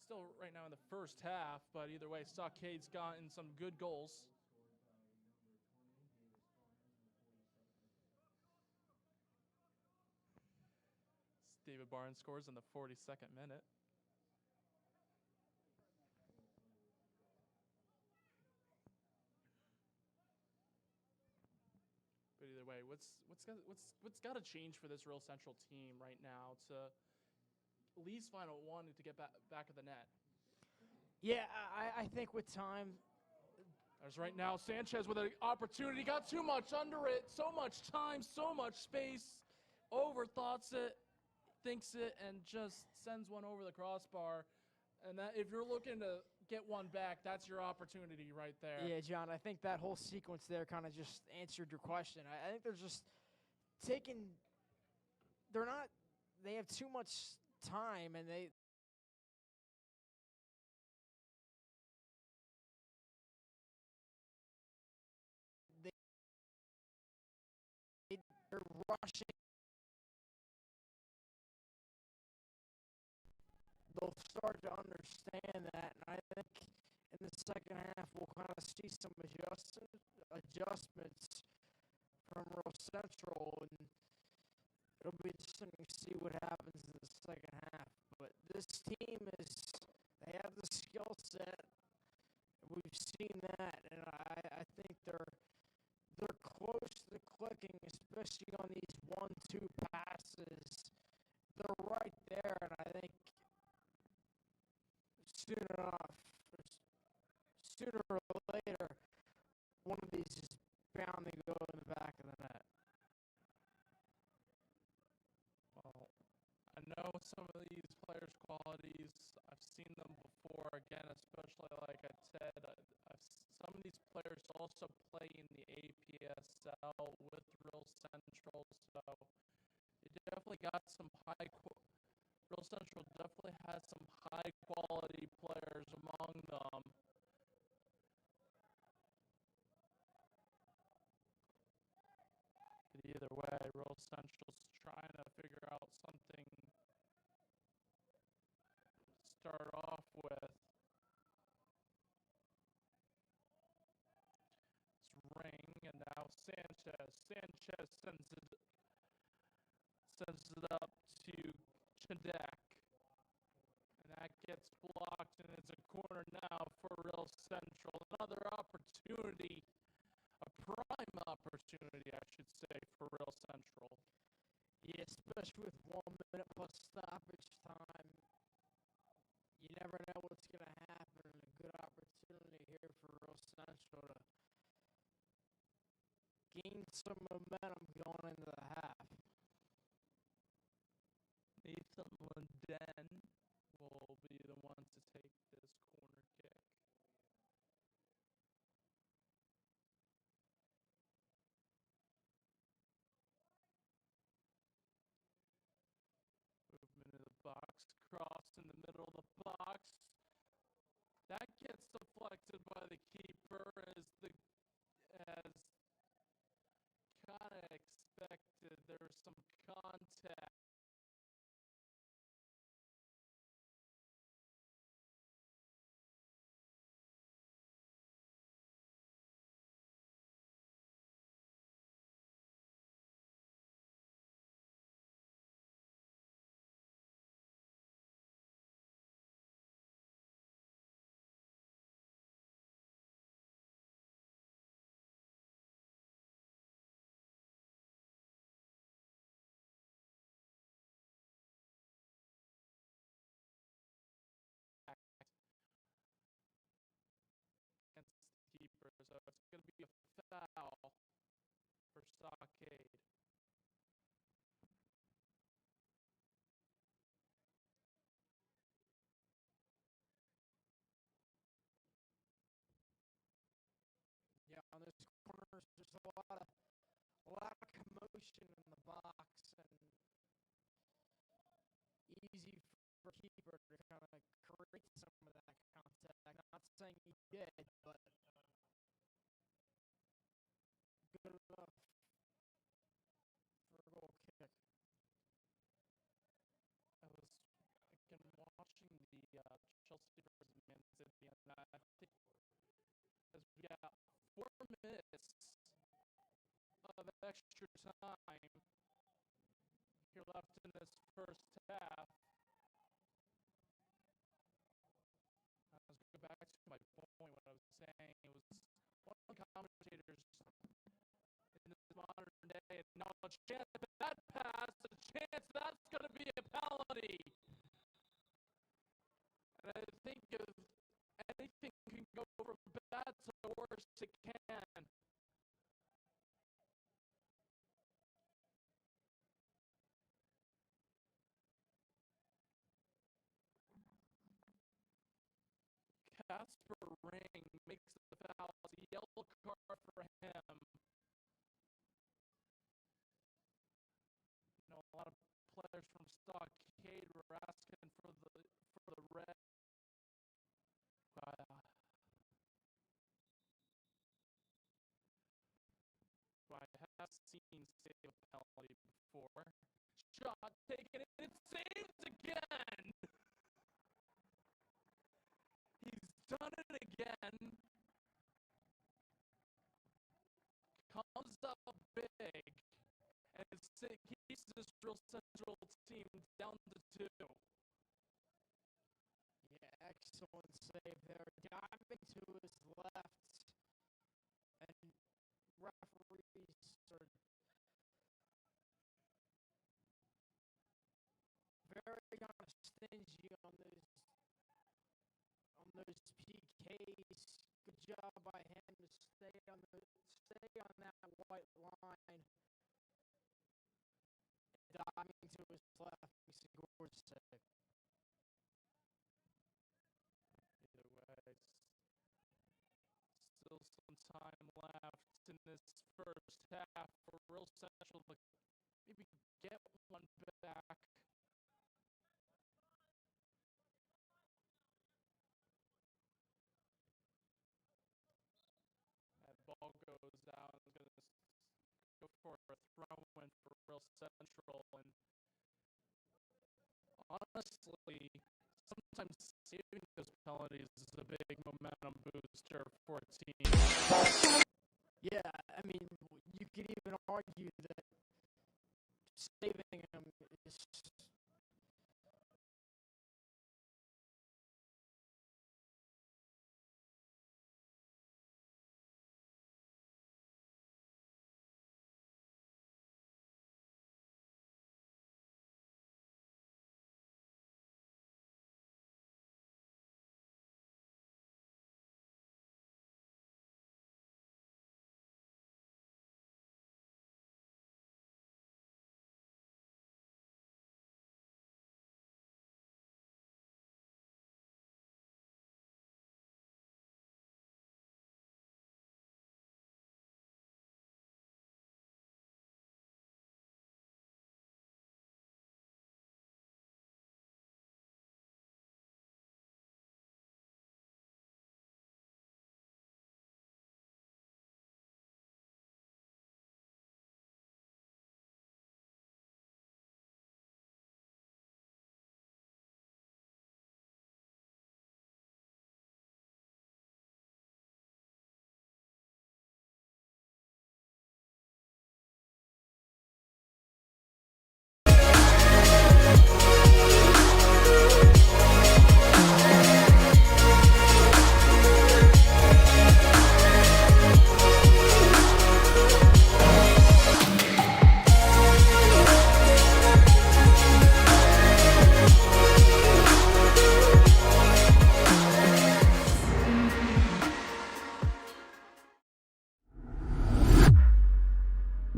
Still right now in the first half, but either way, Stockade's gotten some good goals. David Barnes scores in the 42nd minute. But either way, what's got to change for this Real Central team right now to at least find a one to get back of the net? Yeah, I think with time. As right now, Sanchez with an opportunity, got too much under it, so much time, so much space, overthoughts it, thinks it, and just sends one over the crossbar. And that, if you're looking to get one back, that's your opportunity right there. Yeah, John, I think that whole sequence there kind of just answered your question. I think they're just taking – they have too much time, and they're rushing. They'll start to understand that, and I think in the second half we'll kind of see some adjustments from Real Central, and it'll be interesting to see what happens in the second half. But this team they have the skill set. We've seen that, and I think they're close to clicking, especially on these 1-2 passes. They're right there, and I think sooner or later, one of these is bound to go in the back of the net. Well, I know some of these players' qualities. I've seen them before. Again, especially like I said, some of these players also play in the APSL with Real Central, so they definitely got some Real Central definitely has some high quality players among them. But either way, Real Central's trying to figure out something to start off with. It's Ring, and now Sanchez. Sanchez sends it up to Chadek. And that gets blocked, and it's a corner now for Real Central. Another opportunity, a prime opportunity, I should say, for Real Central. Yeah, especially with 1 minute plus stoppage time. You never know what's going to happen. A good opportunity here for Real Central to gain some momentum going into the half. Nathan Linden will be the one to take this corner kick. Movement in the box, cross in the middle of the box. That gets deflected by the keeper as kind of expected. There's some contact. Yeah, but good enough for a goal kick. I was again watching the Chelsea versus Man City, and I think as we got 4 minutes of extra time here left in this first half. I was going back to my point when I was saying it was one of the commentators in this modern day, and now a chance at that pass, a chance that's going to be a penalty. And I think if anything can go from bad to worse, it can. Casper Ring makes the foul. It's a yellow card for him. You know, a lot of players from Stockade were asking for the red. I have seen save a penalty before. Shot taken, and it's saved again. He's done it again. Comes up big, and it keeps this Real Central team down to 2. Yeah, excellent save there. Diving to his left, and referees are very kind of stingy on those PKs. Good job by him to stay on that white line. Diving to his left, he scores a save. Either way, still some time left in this first half for Real Central to maybe get one back. That ball goes out. It's going to go for a throw-in for Real Central. And honestly, sometimes saving those penalties is a big momentum booster for a team. Yeah, I mean, you could even argue that saving him is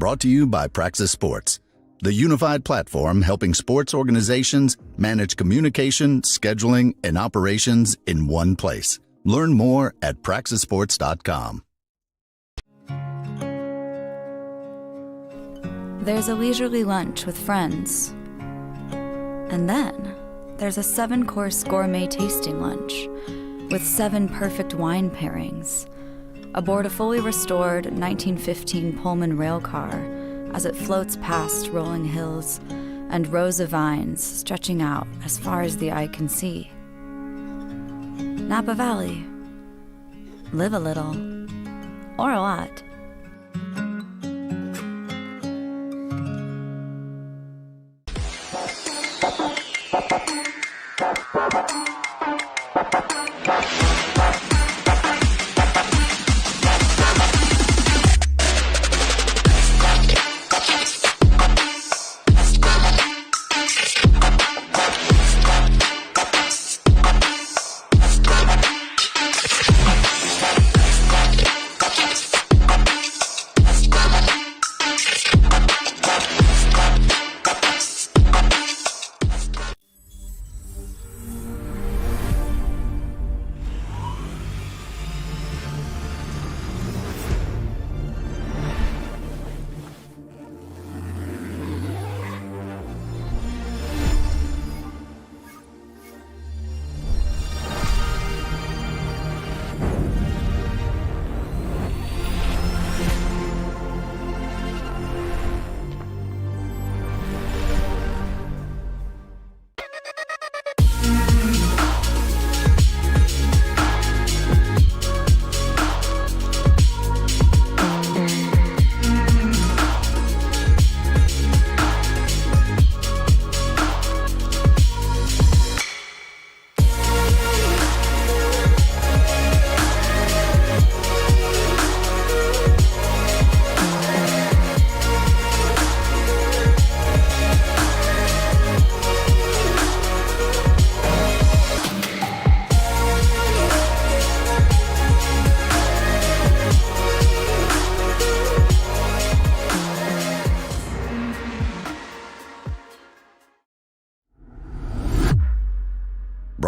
Brought to you by Praxis Sports, the unified platform helping sports organizations manage communication, scheduling, and operations in one place. Learn more at praxisports.com. There's a leisurely lunch with friends. And then there's a 7-course gourmet tasting lunch with 7 perfect wine pairings, aboard a fully restored 1915 Pullman railcar as it floats past rolling hills and rows of vines stretching out as far as the eye can see. Napa Valley. Live a little, or a lot.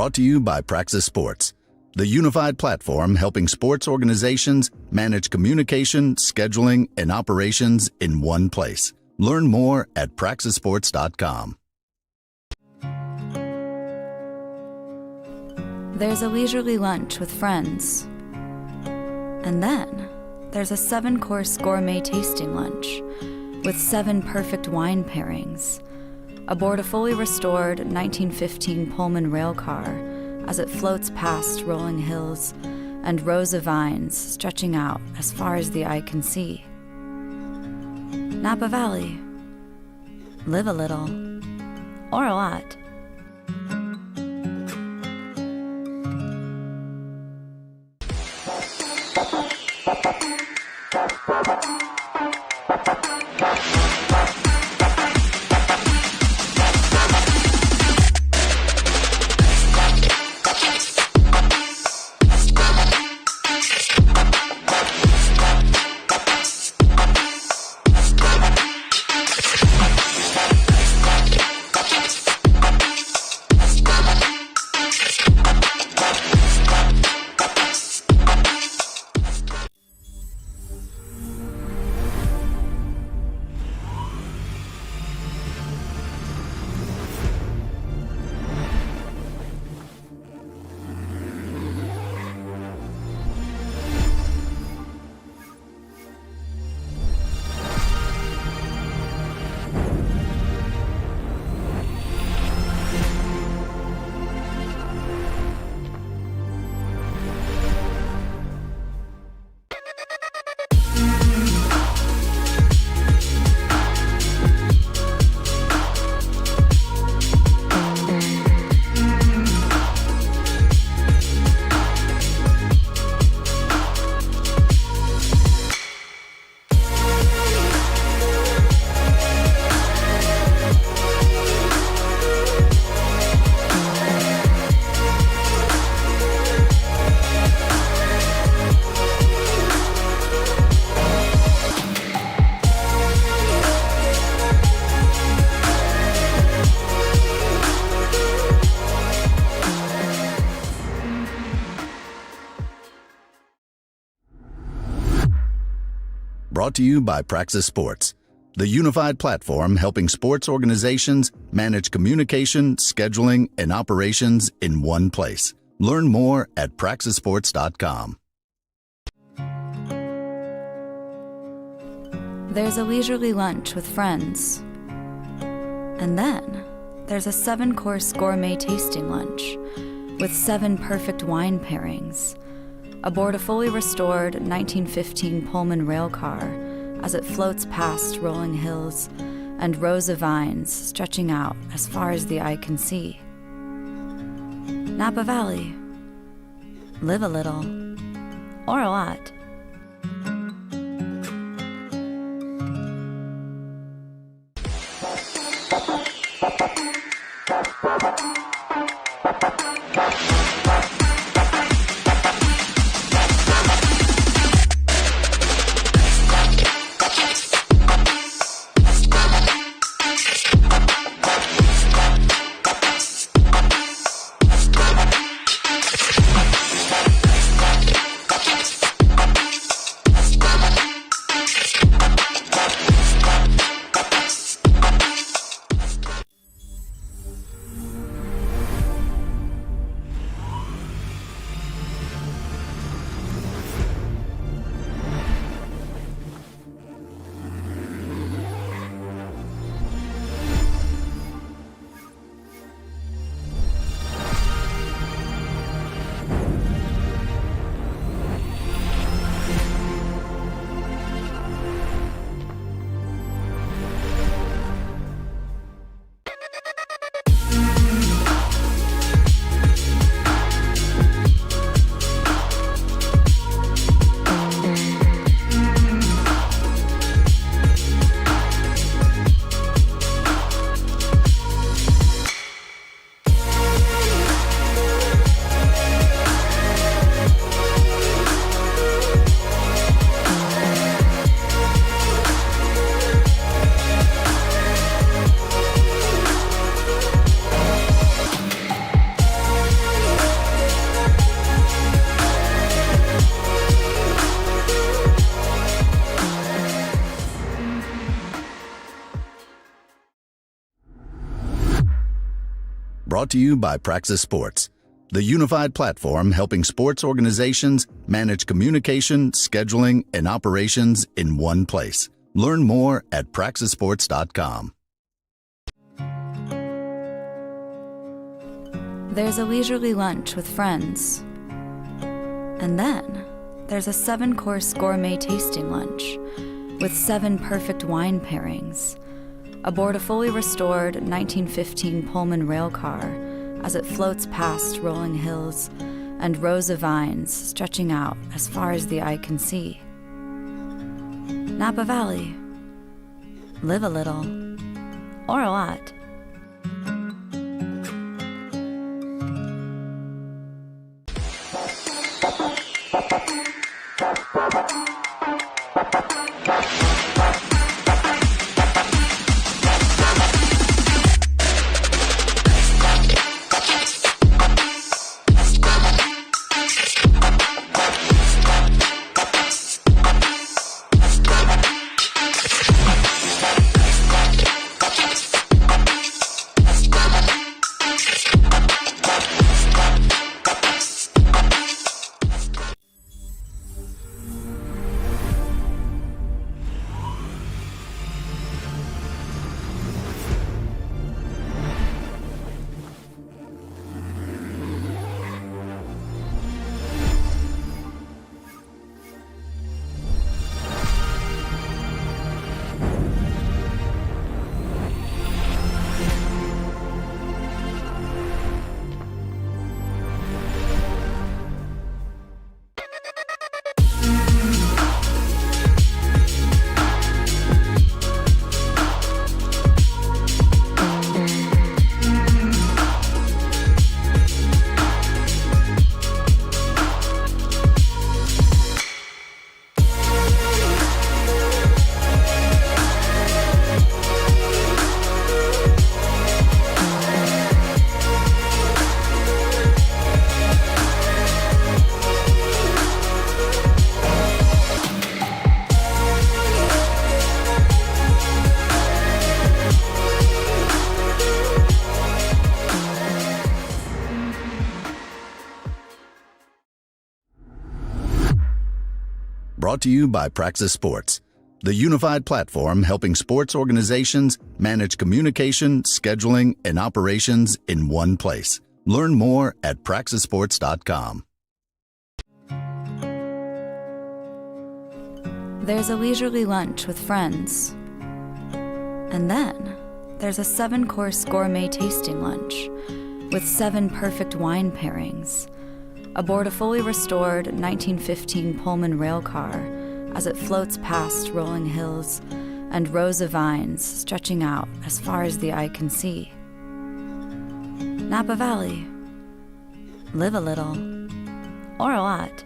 Brought to you by Praxis Sports, the unified platform helping sports organizations manage communication, scheduling, and operations in one place. Learn more at praxisports.com. There's a leisurely lunch with friends. And then there's a 7-course gourmet tasting lunch with 7 perfect wine pairings aboard a fully restored 1915 Pullman railcar as it floats past rolling hills and rows of vines stretching out as far as the eye can see. Napa Valley. Live a little, or a lot. Brought to you by Praxis Sports, the unified platform helping sports organizations manage communication, scheduling, and operations in one place. Learn more at praxissports.com. There's a leisurely lunch with friends. And then there's a 7-course gourmet tasting lunch with 7 perfect wine pairings aboard a fully restored 1915 Pullman rail car as it floats past rolling hills and rows of vines stretching out as far as the eye can see. Napa Valley. Live a little, or a lot. Brought to you by Praxis Sports, the unified platform helping sports organizations manage communication, scheduling, and operations in one place. Learn more at praxissports.com. There's a leisurely lunch with friends. And then there's a 7-course gourmet tasting lunch with 7 perfect wine pairings aboard a fully restored 1915 Pullman rail car as it floats past rolling hills and rows of vines stretching out as far as the eye can see. Napa Valley. Live a little, or a lot. Brought to you by Praxis Sports, the unified platform helping sports organizations manage communication, scheduling, and operations in one place. Learn more at praxisports.com. There's a leisurely lunch with friends. And then there's a 7-course gourmet tasting lunch with 7 perfect wine pairings aboard a fully restored 1915 Pullman rail car as it floats past rolling hills and rows of vines stretching out as far as the eye can see. Napa Valley. Live a little, or a lot.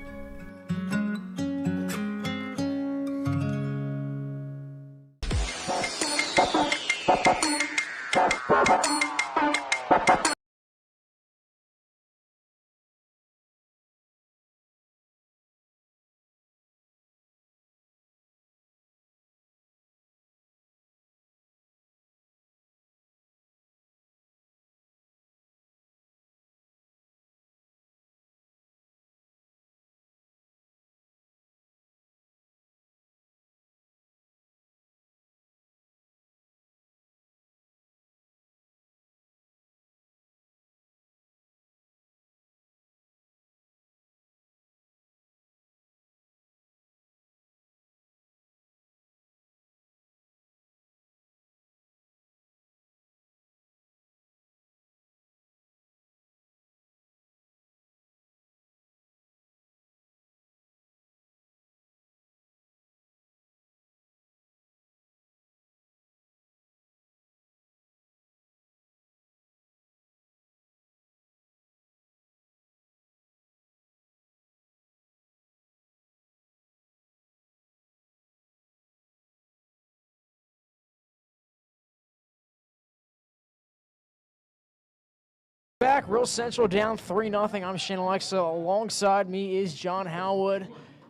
Back, Real Central down 3-0. I'm Shane Alexa. Alongside me is John Howard,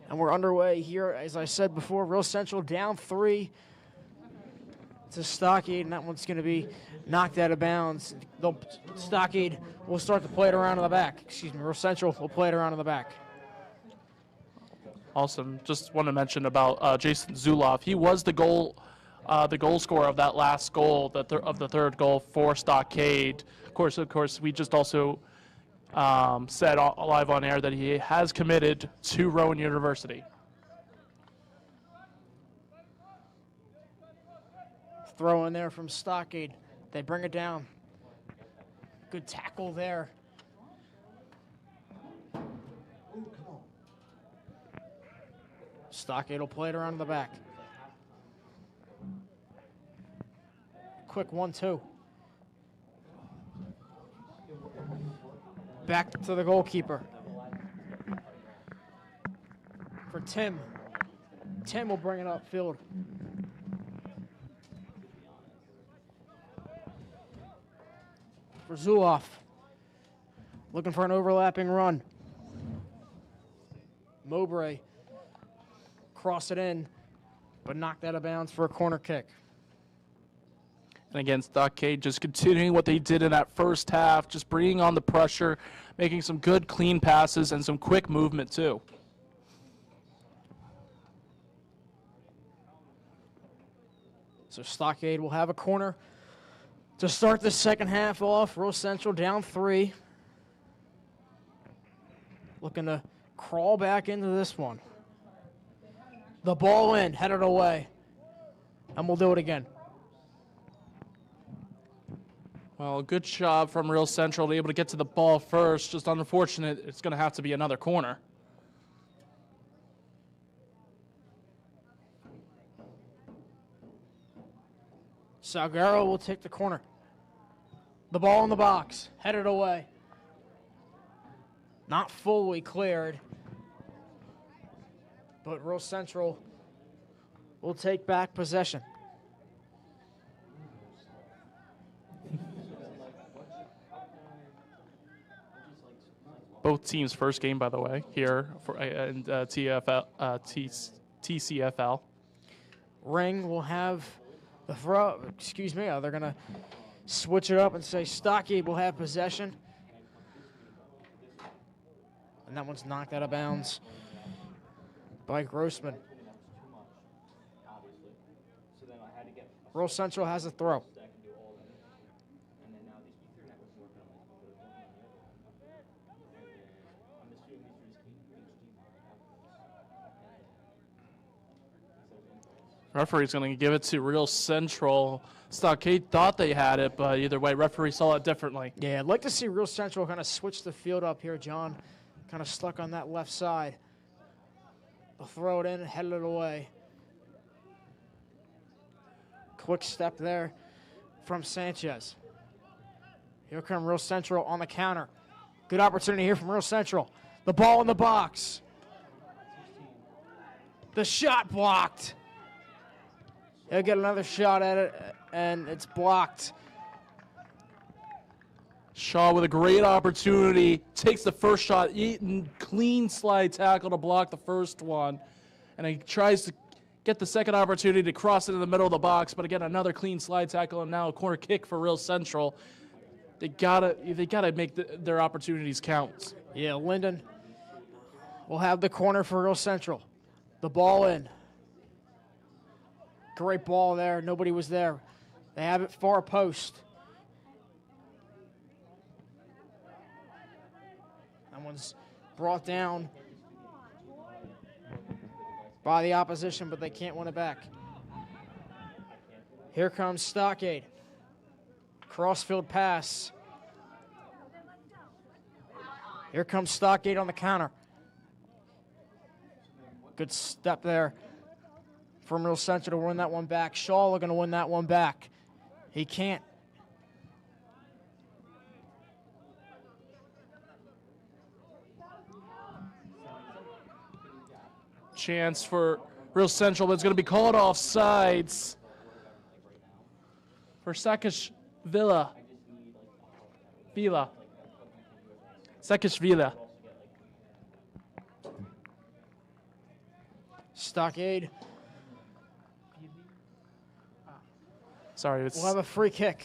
and we're underway here. As I said before, Real Central down 3 to Stockade, and that one's going to be knocked out of bounds. Stockade will start to play it around in the back. Excuse me, Real Central will play it around in the back. Awesome. Just want to mention about Jason Zuloff. He was the goal scorer of that last goal, of the third goal for Stockade. Of course, we just also said live on air that he has committed to Rowan University. Throw in there from Stockade. They bring it down. Good tackle there. Stockade will play it around in the back. Quick 1-2. Back to the goalkeeper. For Tim. Tim will bring it upfield. For Zuloff. Looking for an overlapping run. Mowbray. Cross it in, but knocked out of bounds for a corner kick. And again, Stockade just continuing what they did in that first half, just bringing on the pressure, making some good, clean passes, and some quick movement, too. So Stockade will have a corner to start the second half off. Real Central down 3. Looking to crawl back into this one. The ball in, headed away. And we'll do it again. Well, good job from Real Central to be able to get to the ball first. Just unfortunate, it's going to have to be another corner. Salguero will take the corner. The ball in the box, headed away. Not fully cleared. But Real Central will take back possession. Both teams' first game, by the way, here for in TCFL. Ring will have the throw. Excuse me. They're going to switch it up and say Stockade will have possession. And that one's knocked out of bounds. by Grossman. Rural Central has a throw. Referee's going to give it to Real Central. Stockade thought they had it, but either way, referee saw it differently. Yeah, I'd like to see Real Central kind of switch the field up here, John. Kind of stuck on that left side. They'll throw it in, headed it away. Quick step there from Sanchez. Here come Real Central on the counter. Good opportunity here from Real Central. The ball in the box. The shot blocked. He'll get another shot at it, and it's blocked. Shaw with a great opportunity. Takes the first shot. Eaton, clean slide tackle to block the first one. And he tries to get the second opportunity to cross it in the middle of the box. But again, another clean slide tackle, and now a corner kick for Real Central. They gotta make their opportunities count. Yeah, Linden will have the corner for Real Central. The ball in. Great ball there. Nobody was there. They have it far post. That one's brought down by the opposition, but they can't win it back. Here comes Stockade. Crossfield pass. Here comes Stockade on the counter. Good step there from Real Central to win that one back. Shaw looking to win that one back. He can't. Chance for Real Central, but it's going to be called off sides for Sakashvili. Sakashvili. Stockade Sorry, it's will have a free kick.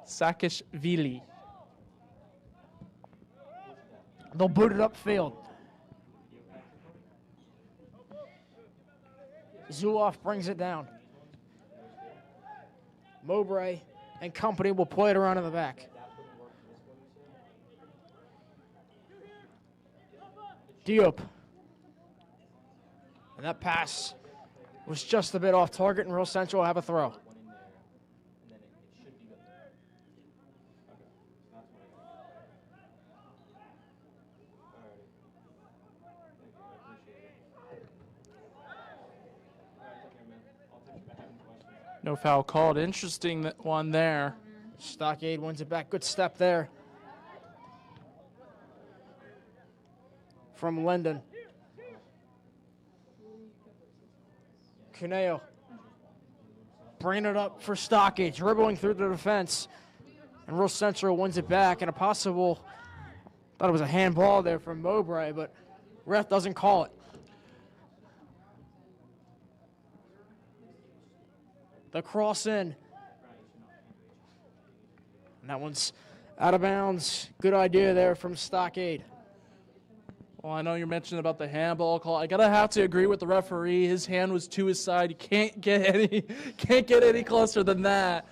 Sakashvili. They'll boot it upfield. Zuloff brings it down. Mowbray and company will play it around in the back. Diop. And that pass was just a bit off target, and Real Central will have a throw. No foul called. Interesting one there. Stockade wins it back. Good step there from Linden. Cuneo bringing it up for Stockade, dribbling through the defense. And Real Central wins it back. And a possible, thought it was a handball there from Mowbray, but ref doesn't call it. The cross in. And that one's out of bounds. Good idea there from Stockade. Well, I know you're mentioning about the handball call. I gotta have to agree with the referee. His hand was to his side. You can't get any closer than that.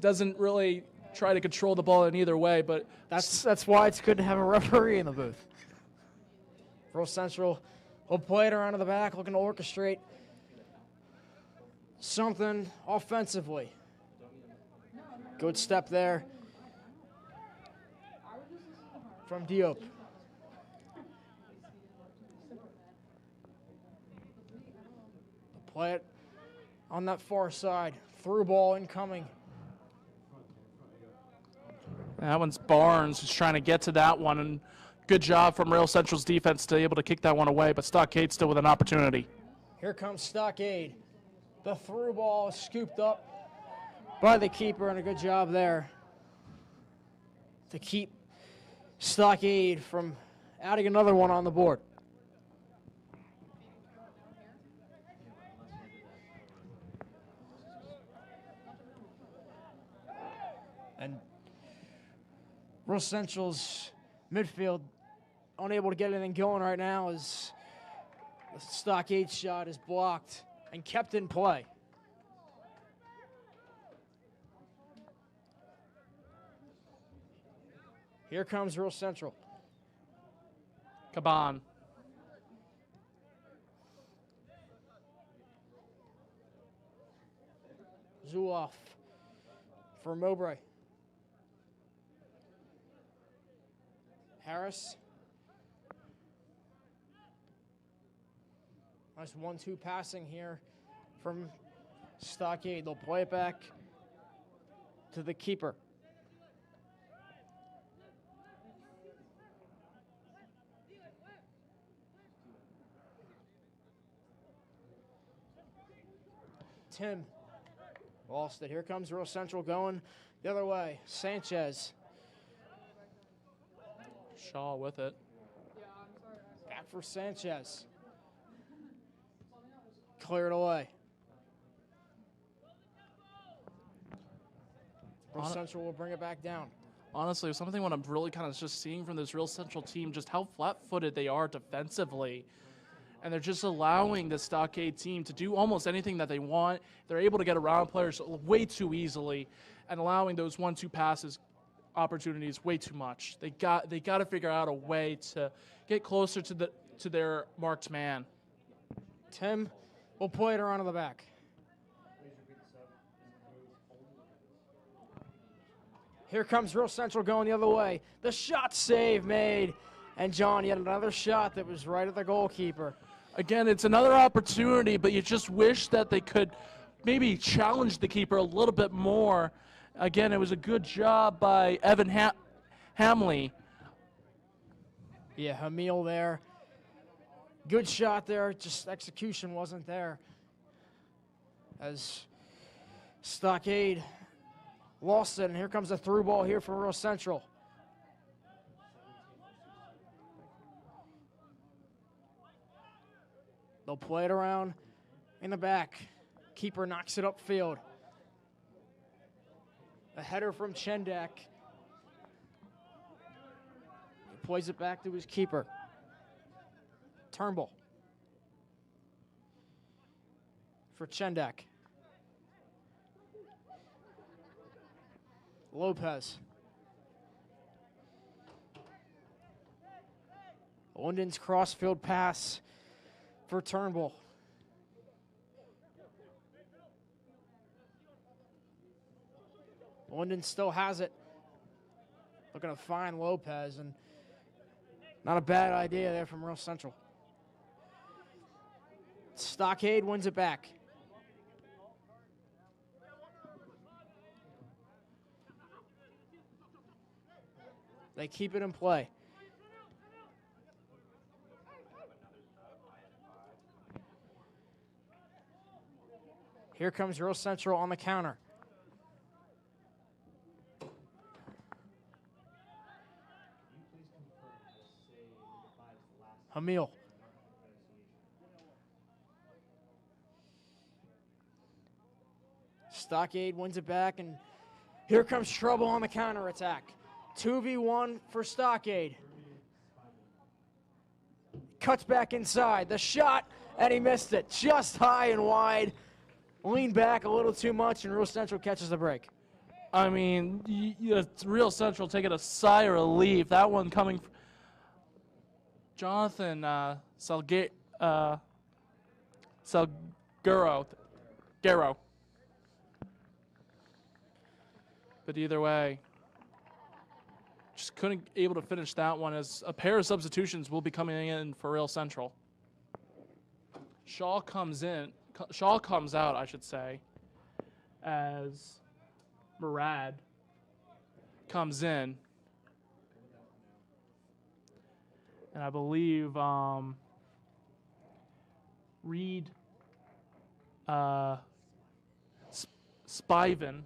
Doesn't really try to control the ball in either way, but that's why it's good to have a referee in the booth. Real Central will play it around to the back, looking to orchestrate something offensively. Good step there from Diop. Play it on that far side. Through ball incoming. that one's Barnes who's trying to get to that one, and good job from Real Central's defense to be able to kick that one away, but Stockade still with an opportunity. Here comes Stockade. The through ball is scooped up by the keeper, and a good job there to keep Stockade from adding another one on the board. And Real Central's midfield unable to get anything going right now as The Stockade shot is blocked and kept in play. Here comes Real Central. Caban. Zuloff for Mowbray. Harris. Nice 1-2 passing here from Stockade. They'll play it back to the keeper. Tim lost it. Here comes Real Central going the other way. Sanchez. Shaw with it. Back for Sanchez. Cleared away. Real Central will bring it back down. Honestly, something what I'm really kind of just seeing from this Real Central team, just how flat-footed they are defensively. And they're just allowing the Stockade team to do almost anything that they want. They're able to get around players way too easily and allowing those 1-2 passes opportunities way too much. They got to figure out a way to get closer to their marked man. Tim will play it around to the back. Here comes Real Central going the other way. The shot save made. And John, yet another shot that was right at the goalkeeper. Again, it's another opportunity, but you just wish that they could maybe challenge the keeper a little bit more. Again, it was a good job by Evan Hamley. Yeah, Hamil there. Good shot there, just execution wasn't there. As Stockade lost it, and here comes a through ball here for Real Central. They'll play it around in the back. Keeper knocks it upfield. A header from Chendak. He plays it back to his keeper. Turnbull. For Chendak. Lopez. Linden's crossfield pass for Turnbull. Linden still has it. Looking to find Lopez, and not a bad idea there from Real Central. Stockade wins it back. They keep it in play. Here comes Real Central on the counter. Hamil. Stockade wins it back, and here comes trouble on the counterattack. 2v1 for Stockade. Cuts back inside. The shot, and he missed it. Just high and wide. Leaned back a little too much, and Real Central catches the break. I mean, Real Central taking a sigh of relief. That one coming from Jonathan Salguero. But either way, just couldn't able to finish that one, as a pair of substitutions will be coming in for Real Central. Shaw comes out, I should say, as Murad comes in. And I believe Reed Spiven.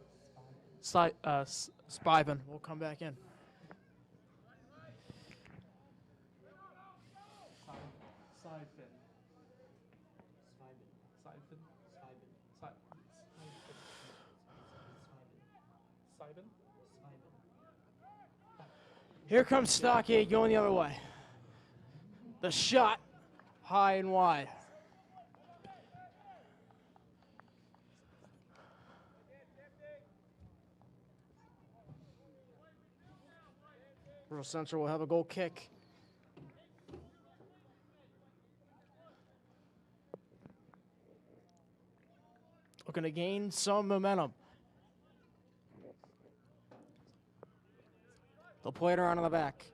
Spiven will come back in. Here comes Stockade going the other way. The shot, high and wide. Real Central will have a goal kick. Looking to gain some momentum. They'll play it around in the back.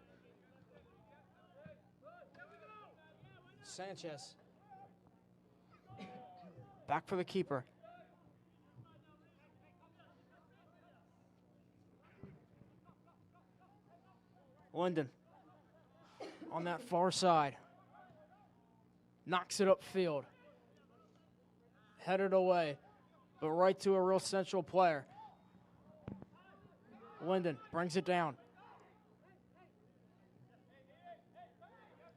Sanchez. Back for the keeper. Linden on that far side. Knocks it upfield. Headed away, but right to a Real Central player. Linden brings it down.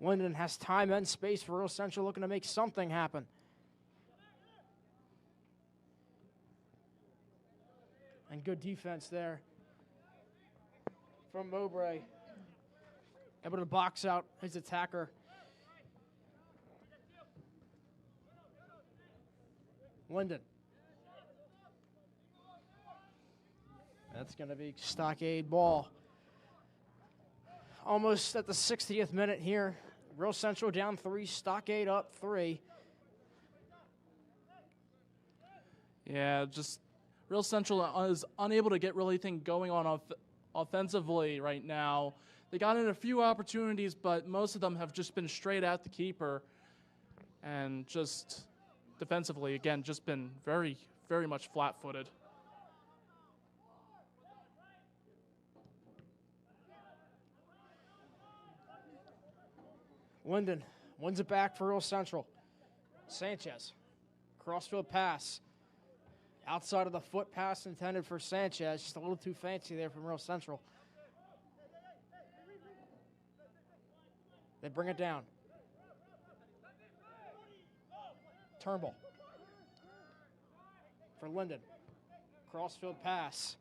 Linden has time and space for Real Central, looking to make something happen. And good defense there from Mowbray. Able to box out his attacker. Linden. That's going to be Stockade ball. Almost at the 60th minute here. Real Central down 3, Stockade up 3. Yeah, just Real Central is unable to get really anything going on offensively right now. They got in a few opportunities, but most of them have just been straight at the keeper. And just defensively, again, just been very, very much flat-footed. Linden wins it back for Real Central. Sanchez, crossfield pass. Outside of the foot pass intended for Sanchez. Just a little too fancy there from Real Central. They bring it down. Turnbull for Linden. Crossfield pass.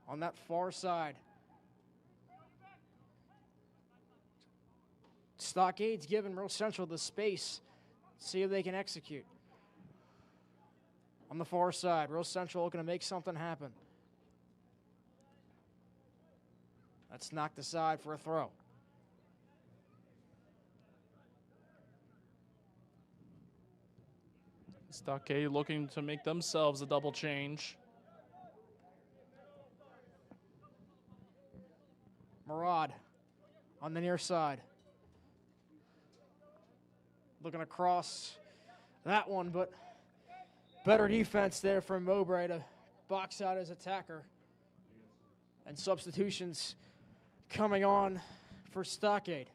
On that far side. Stockade's giving Real Central the space. See if they can execute. On the far side, Real Central looking to make something happen. That's knocked aside for a throw. Stockade looking to make themselves a double change. Murad on the near side. Looking across that one, but better defense there from Mowbray to box out his attacker. And substitutions coming on for Stockade.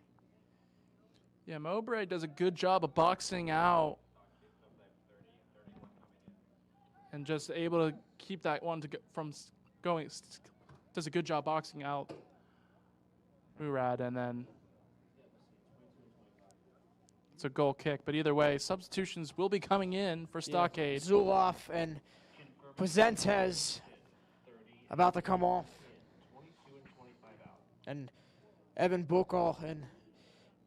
Yeah, Mowbray does a good job of boxing out and just able to keep that one from going. Does a good job boxing out Murad, and then it's a goal kick. But either way, substitutions will be coming in for Stockade. Yeah. Zuloff and Pazentes about to come off. And Evan Bukal and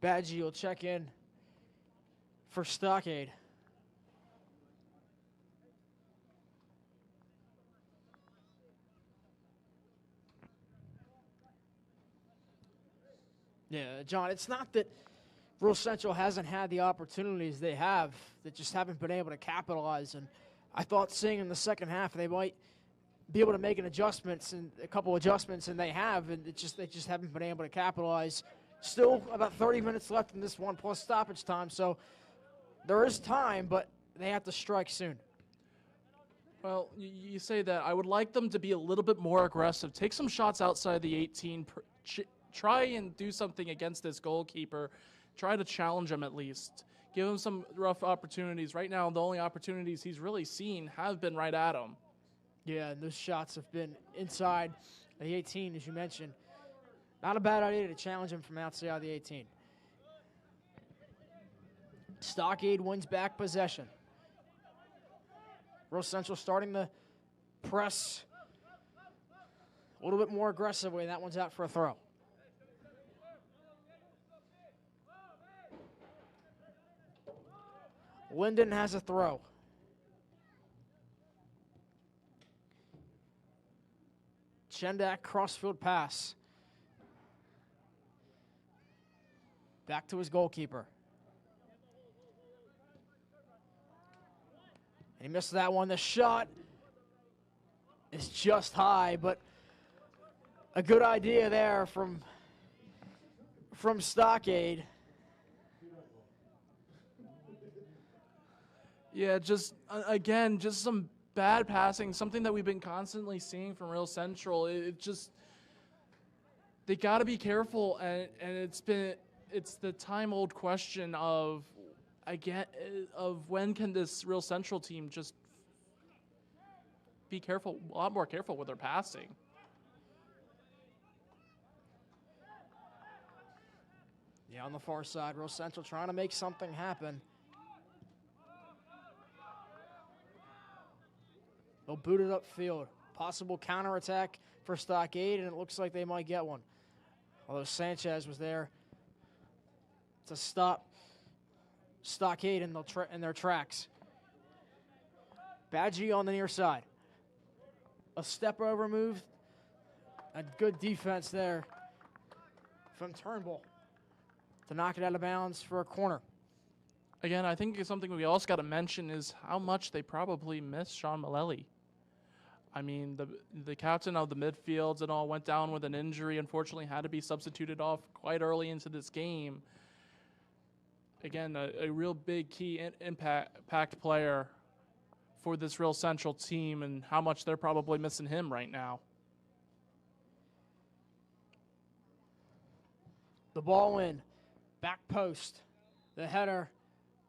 Badgie will check in for Stockade. Yeah, John, it's not that Real Central hasn't had the opportunities they have, that just haven't been able to capitalize. And I thought seeing in the second half they might be able to make a couple adjustments, and they have, and they just haven't been able to capitalize. Still about 30 minutes left in this one plus stoppage time, so there is time, but they have to strike soon. Well, you say that. I would like them to be a little bit more aggressive. Take some shots outside the 18. Try and do something against this goalkeeper. Try to challenge him at least. Give him some rough opportunities. Right now, the only opportunities he's really seen have been right at him. Yeah, and those shots have been inside the 18, as you mentioned. Not a bad idea to challenge him from outside the 18. Stockade wins back possession. Real Central starting to press a little bit more aggressively. That one's out for a throw. Linden has a throw. Shendak crossfield pass. Back to his goalkeeper. And he missed that one. The shot is just high, but a good idea there from Stockade. Yeah, just again, just some bad passing, something that we've been constantly seeing from Real Central. It just, they got to be careful, and it's the time-old question of when can this Real Central team just be careful, a lot more careful with their passing. Yeah, on the far side, Real Central trying to make something happen. They'll boot it upfield. Possible counterattack for Stockade, and it looks like they might get one. Although Sanchez was there to stop Stockade in their tracks. Badgie on the near side. A step over move. A good defense there from Turnbull to knock it out of bounds for a corner. Again, I think something we also got to mention is how much they probably miss Sean Malelli. I mean, the captain of the midfields and all went down with an injury, unfortunately had to be substituted off quite early into this game. Again, a real big key impact player for this Real Central team, and how much they're probably missing him right now. The ball in, back post. The header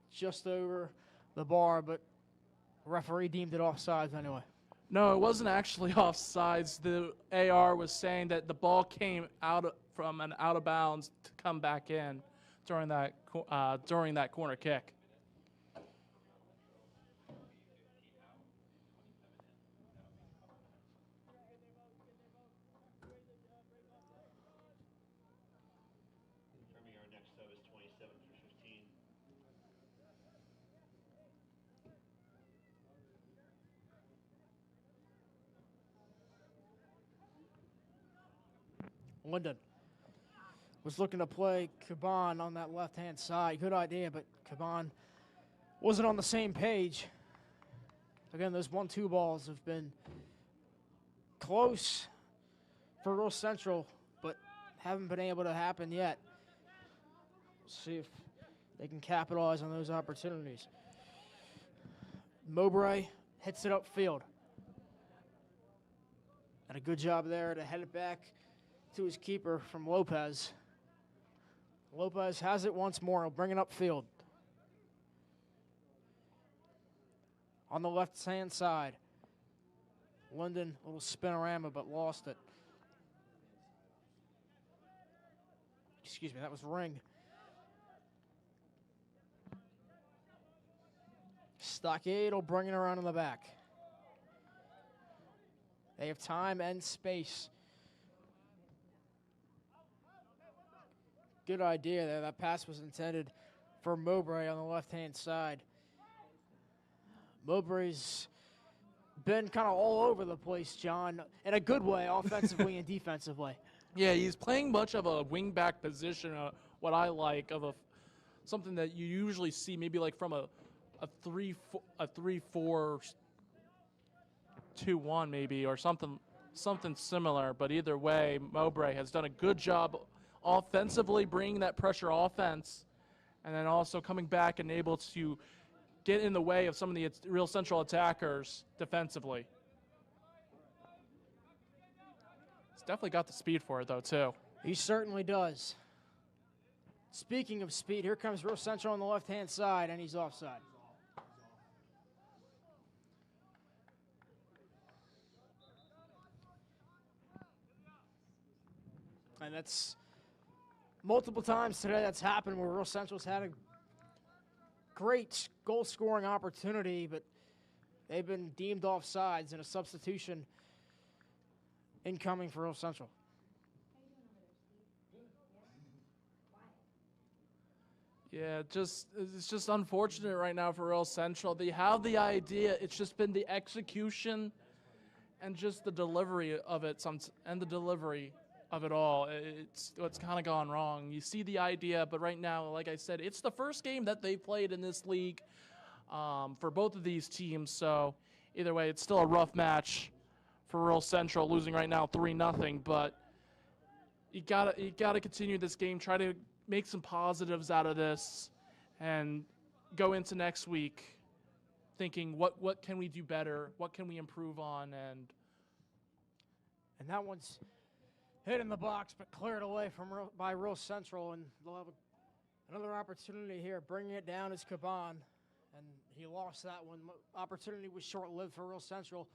just over the bar, but referee deemed it offsides anyway. No, it wasn't actually offsides. The AR was saying that the ball came from an out of bounds to come back in during that corner kick. Confirming our next sub is 27 for 15. Linden was looking to play Caban on that left-hand side. Good idea, but Caban wasn't on the same page. Again, those 1-2 balls have been close for Real Central, but haven't been able to happen yet. We'll see if they can capitalize on those opportunities. Mowbray hits it upfield. And a good job there to head it back to his keeper from Lopez. Lopez has it once more. He'll bring it upfield. On the left-hand side, Linden, a little spinorama, but lost it. Excuse me, that was Ring. Stockade will bring it around in the back. They have time and space. Good idea there. That pass was intended for Mowbray on the left-hand side. Mowbray's been kind of all over the place, John, in a good way, offensively and defensively. Yeah, he's playing much of a wing-back position, what I like, of something that you usually see maybe like from a 3-4-2-1 maybe, or something similar. But either way, Mowbray has done a good job offensively, bringing that pressure offense, and then also coming back and able to get in the way of some of the Real Central attackers defensively. He's definitely got the speed for it, though, too. He certainly does. Speaking of speed, here comes Real Central on the left-hand side, and he's offside. And that's multiple times today that's happened where Real Central's had a great goal-scoring opportunity, but they've been deemed offsides and a substitution incoming for Real Central. Yeah, it's just unfortunate right now for Real Central. They have the idea. It's just been the execution and just the delivery of it, and the delivery of it all, it's kind of gone wrong. You see the idea, but right now, like I said, it's the first game that they played in this league for both of these teams. So either way, it's still a rough match for Rural Central, losing right now 3-0. But you gotta continue this game. Try to make some positives out of this, and go into next week thinking what can we do better, what can we improve on, and that one's hit in the box, but cleared away by Rural Central, and they'll have another opportunity here. Bringing it down is Caban, and he lost that one. Opportunity was short-lived for Rural Central.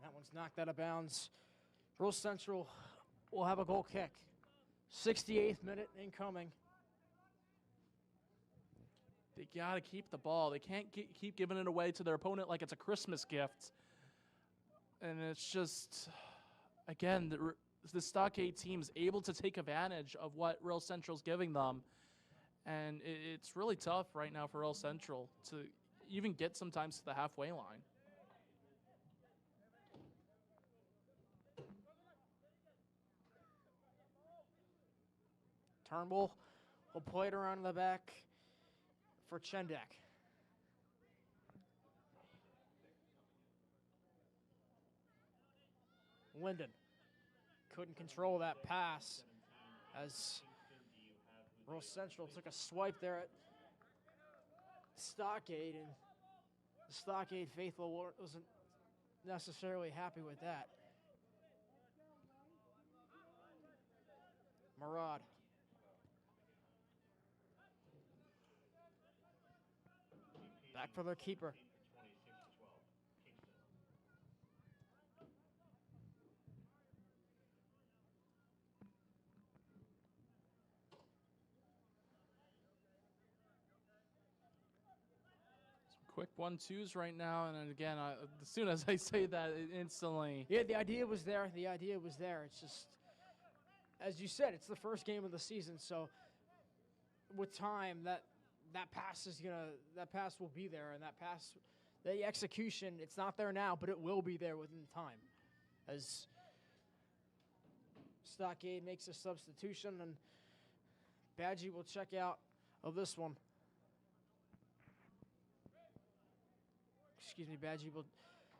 That one's knocked out of bounds. Rural Central will have a goal kick. 68th minute incoming. they gotta keep the ball. They can't keep giving it away to their opponent like it's a Christmas gift. And it's just, again, the Stockade team is able to take advantage of what Real Central's giving them. And it's really tough right now for Real Central to even get sometimes to the halfway line. Turnbull will play it around the back for Chendek. Linden couldn't control that pass as Real Central took a swipe there at Stockade, and the Stockade faithful wasn't necessarily happy with that. Murad. Back for their keeper. Quick 1-2s right now, and then again, as soon as I say that, it instantly. Yeah, the idea was there. The idea was there. It's just, as you said, it's the first game of the season, so with time, that pass will be there, and the execution, it's not there now, but it will be there within time. As Stockade makes a substitution, and Badgie will check out of this one. Excuse me, Badgie will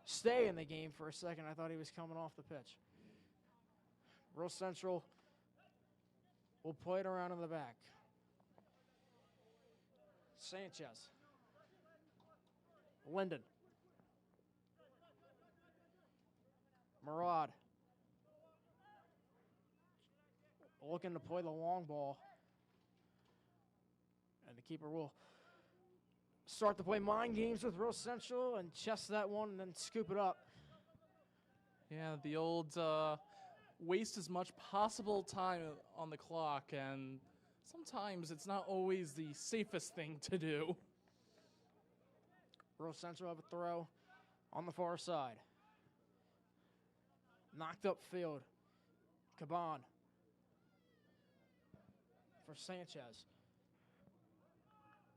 stay in the game for a second. I thought he was coming off the pitch. Real Central will play it around in the back. Sanchez. Linden. Murad. Looking to play the long ball. And the keeper will start to play mind games with Real Central and chest that one and then scoop it up. Yeah, the old waste as much possible time on the clock, and sometimes it's not always the safest thing to do. Real Central have a throw on the far side. Knocked up field. Caban for Sanchez.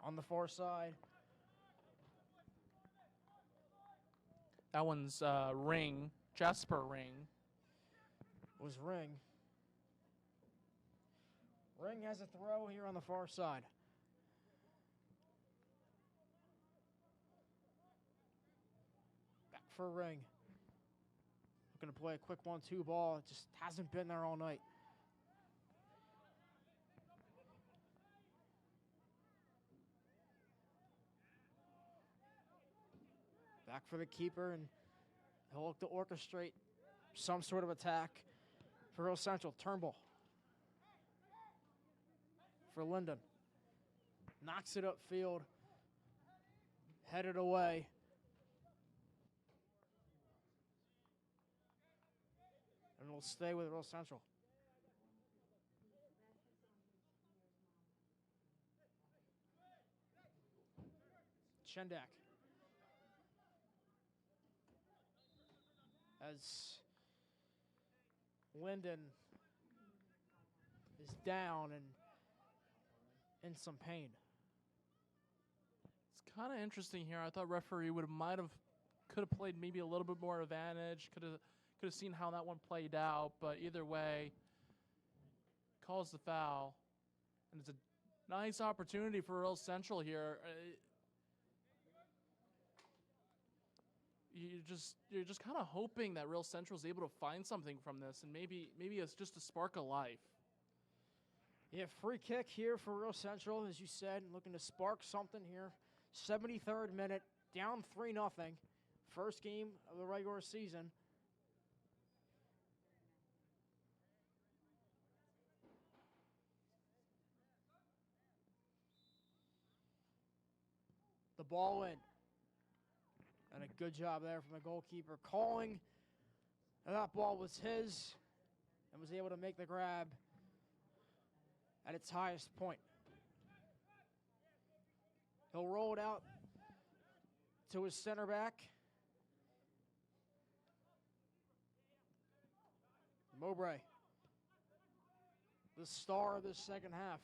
On the far side. That one's Ring, Jasper Ring. Was Ring. Ring has a throw here on the far side. Back for Ring. Looking to play a quick 1-2 ball. It just hasn't been there all night. Back for the keeper, and he'll look to orchestrate some sort of attack for Real Central. Turnbull for Linden. Knocks it upfield. Headed away. And we'll stay with Real Central. Chendek. As Linden is down and in some pain. It's kind of interesting here. I thought referee might have could have played maybe a little bit more advantage. Could have seen how that one played out. But either way, calls the foul, and it's a nice opportunity for Real Central here. You're just kind of hoping that Real Central is able to find something from this, and maybe it's just a spark of life. Yeah, free kick here for Real Central, as you said, looking to spark something here. 73rd minute, down 3-0. First game of the regular season. The ball in. And a good job there from the goalkeeper. Calling that ball was his and was able to make the grab at its highest point. He'll roll it out to his center back. Mowbray, the star of this second half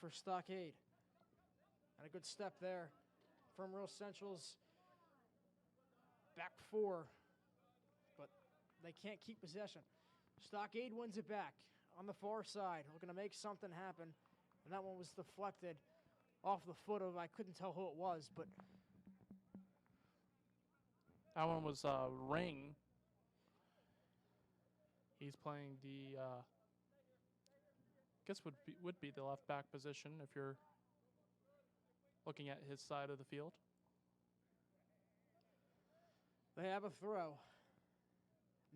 for Stockade. And a good step there from Real Central's back four, but they can't keep possession. Stockade wins it back on the far side, looking to make something happen, and that one was deflected off the foot of, I couldn't tell who it was, but That one was Ring. He's playing the, guess would be the left back position if you're looking at his side of the field. they have a throw.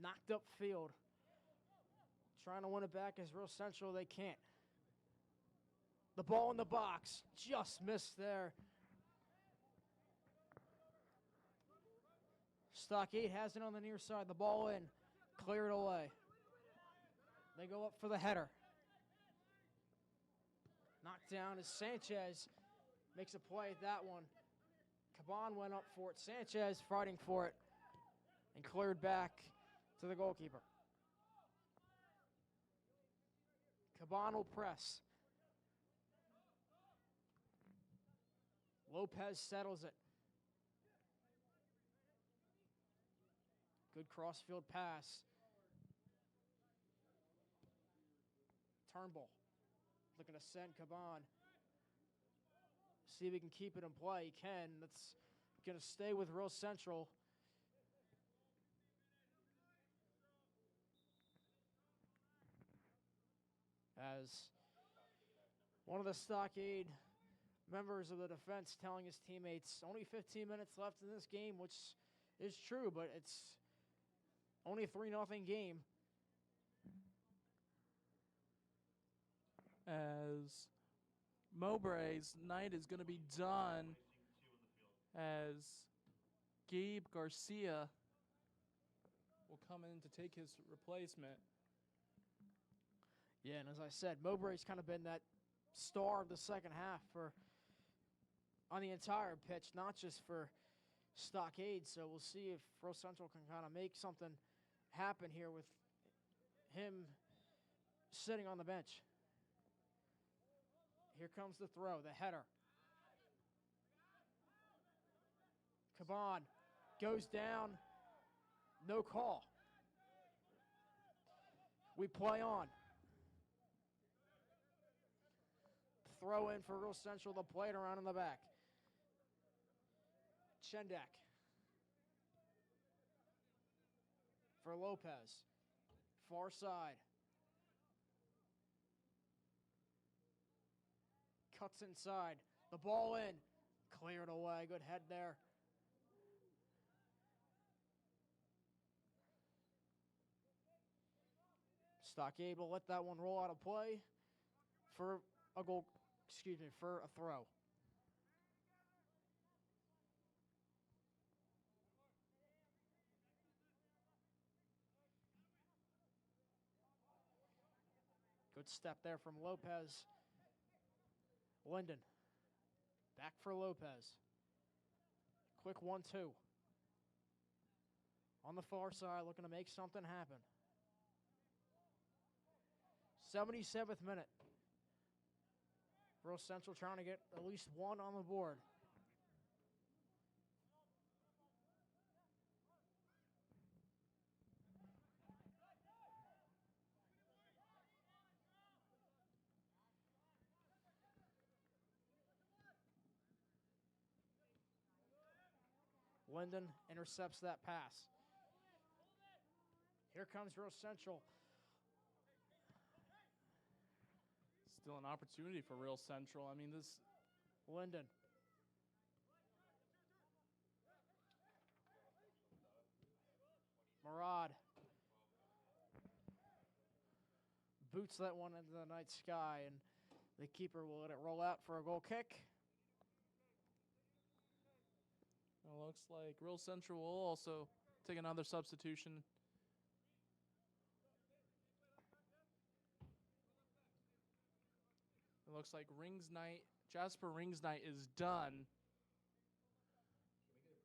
Knocked up field. Trying to win it back as Real Central, they can't. The ball in the box, just missed there. Stockade has it on the near side, the ball in, cleared away. They go up for the header. Knocked down as Sanchez makes a play at that one. Caban went up for it, Sanchez fighting for it, and cleared back to the goalkeeper. Caban will press. Lopez settles it. Good crossfield pass. Turnbull looking to send Caban. See if he can keep it in play. He can. That's going to stay with Real Central. As one of the Stockade members of the defense telling his teammates, only 15 minutes left in this game, which is true, but it's only a 3-0 game. As Mowbray's night is going to be done as Gabe Garcia will come in to take his replacement. Yeah, and as I said, Mowbray's kind of been that star of the second half on the entire pitch, not just for Stockade. So we'll see if Real Central can kind of make something happen here with him sitting on the bench. Here comes the throw, the header. Caban goes down, no call. We play on. Throw in for Real Central, they'll play it around in the back. Chendak for Lopez, far side. Cuts inside, the ball in, cleared away, good head there. Stockade will let that one roll out of play for a goal, for a throw. Good step there from Lopez. Linden, back for Lopez. Quick 1-2. On the far side, looking to make something happen. 77th minute. Real Central trying to get at least one on the board. Linden intercepts that pass. Here comes Real Central. Still an opportunity for Real Central. I mean, this. Linden. Murad. Boots that one into the night sky, and the keeper will let it roll out for a goal kick. It looks like Real Central will also take another substitution. It looks like Jasper Ringsnight is done. Can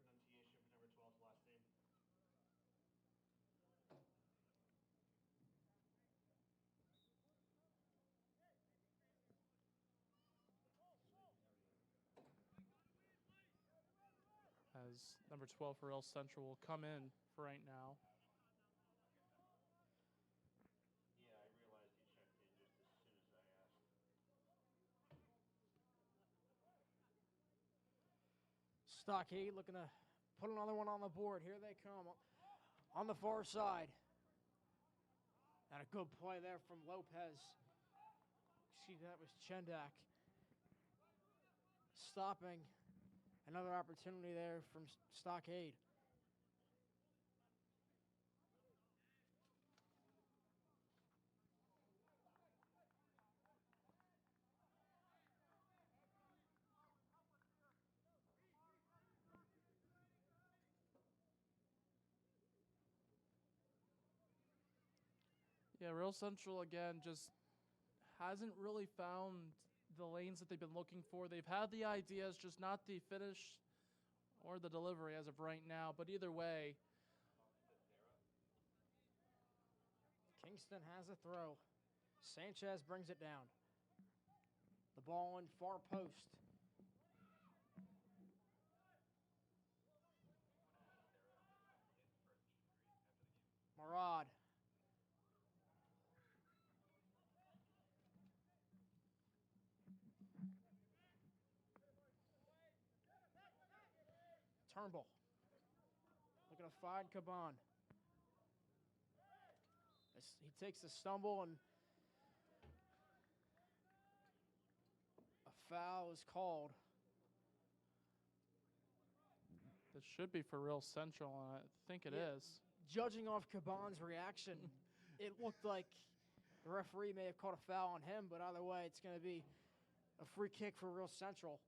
we get a pronunciation for number 12's last name? As number 12 for Real Central will come in for right now. Yeah, I realized he checked in just as soon as I asked. Stockade looking to put another one on the board. Here they come on the far side. And a good play there from Lopez. Excuse me, that was Chendak. Stopping. Another opportunity there from Stockade. Yeah, Real Central, again, just hasn't really found the lanes that they've been looking for. They've had the ideas, just not the finish or the delivery as of right now. But either way, Kingston has a throw. Sanchez brings it down. The ball in far post. Murad. Turnbull. Looking to find Caban. He takes a stumble and a foul is called. this should be for Real Central, and I think it is. Judging off Caban's reaction, it looked like the referee may have caught a foul on him, but either way, it's going to be a free kick for Real Central.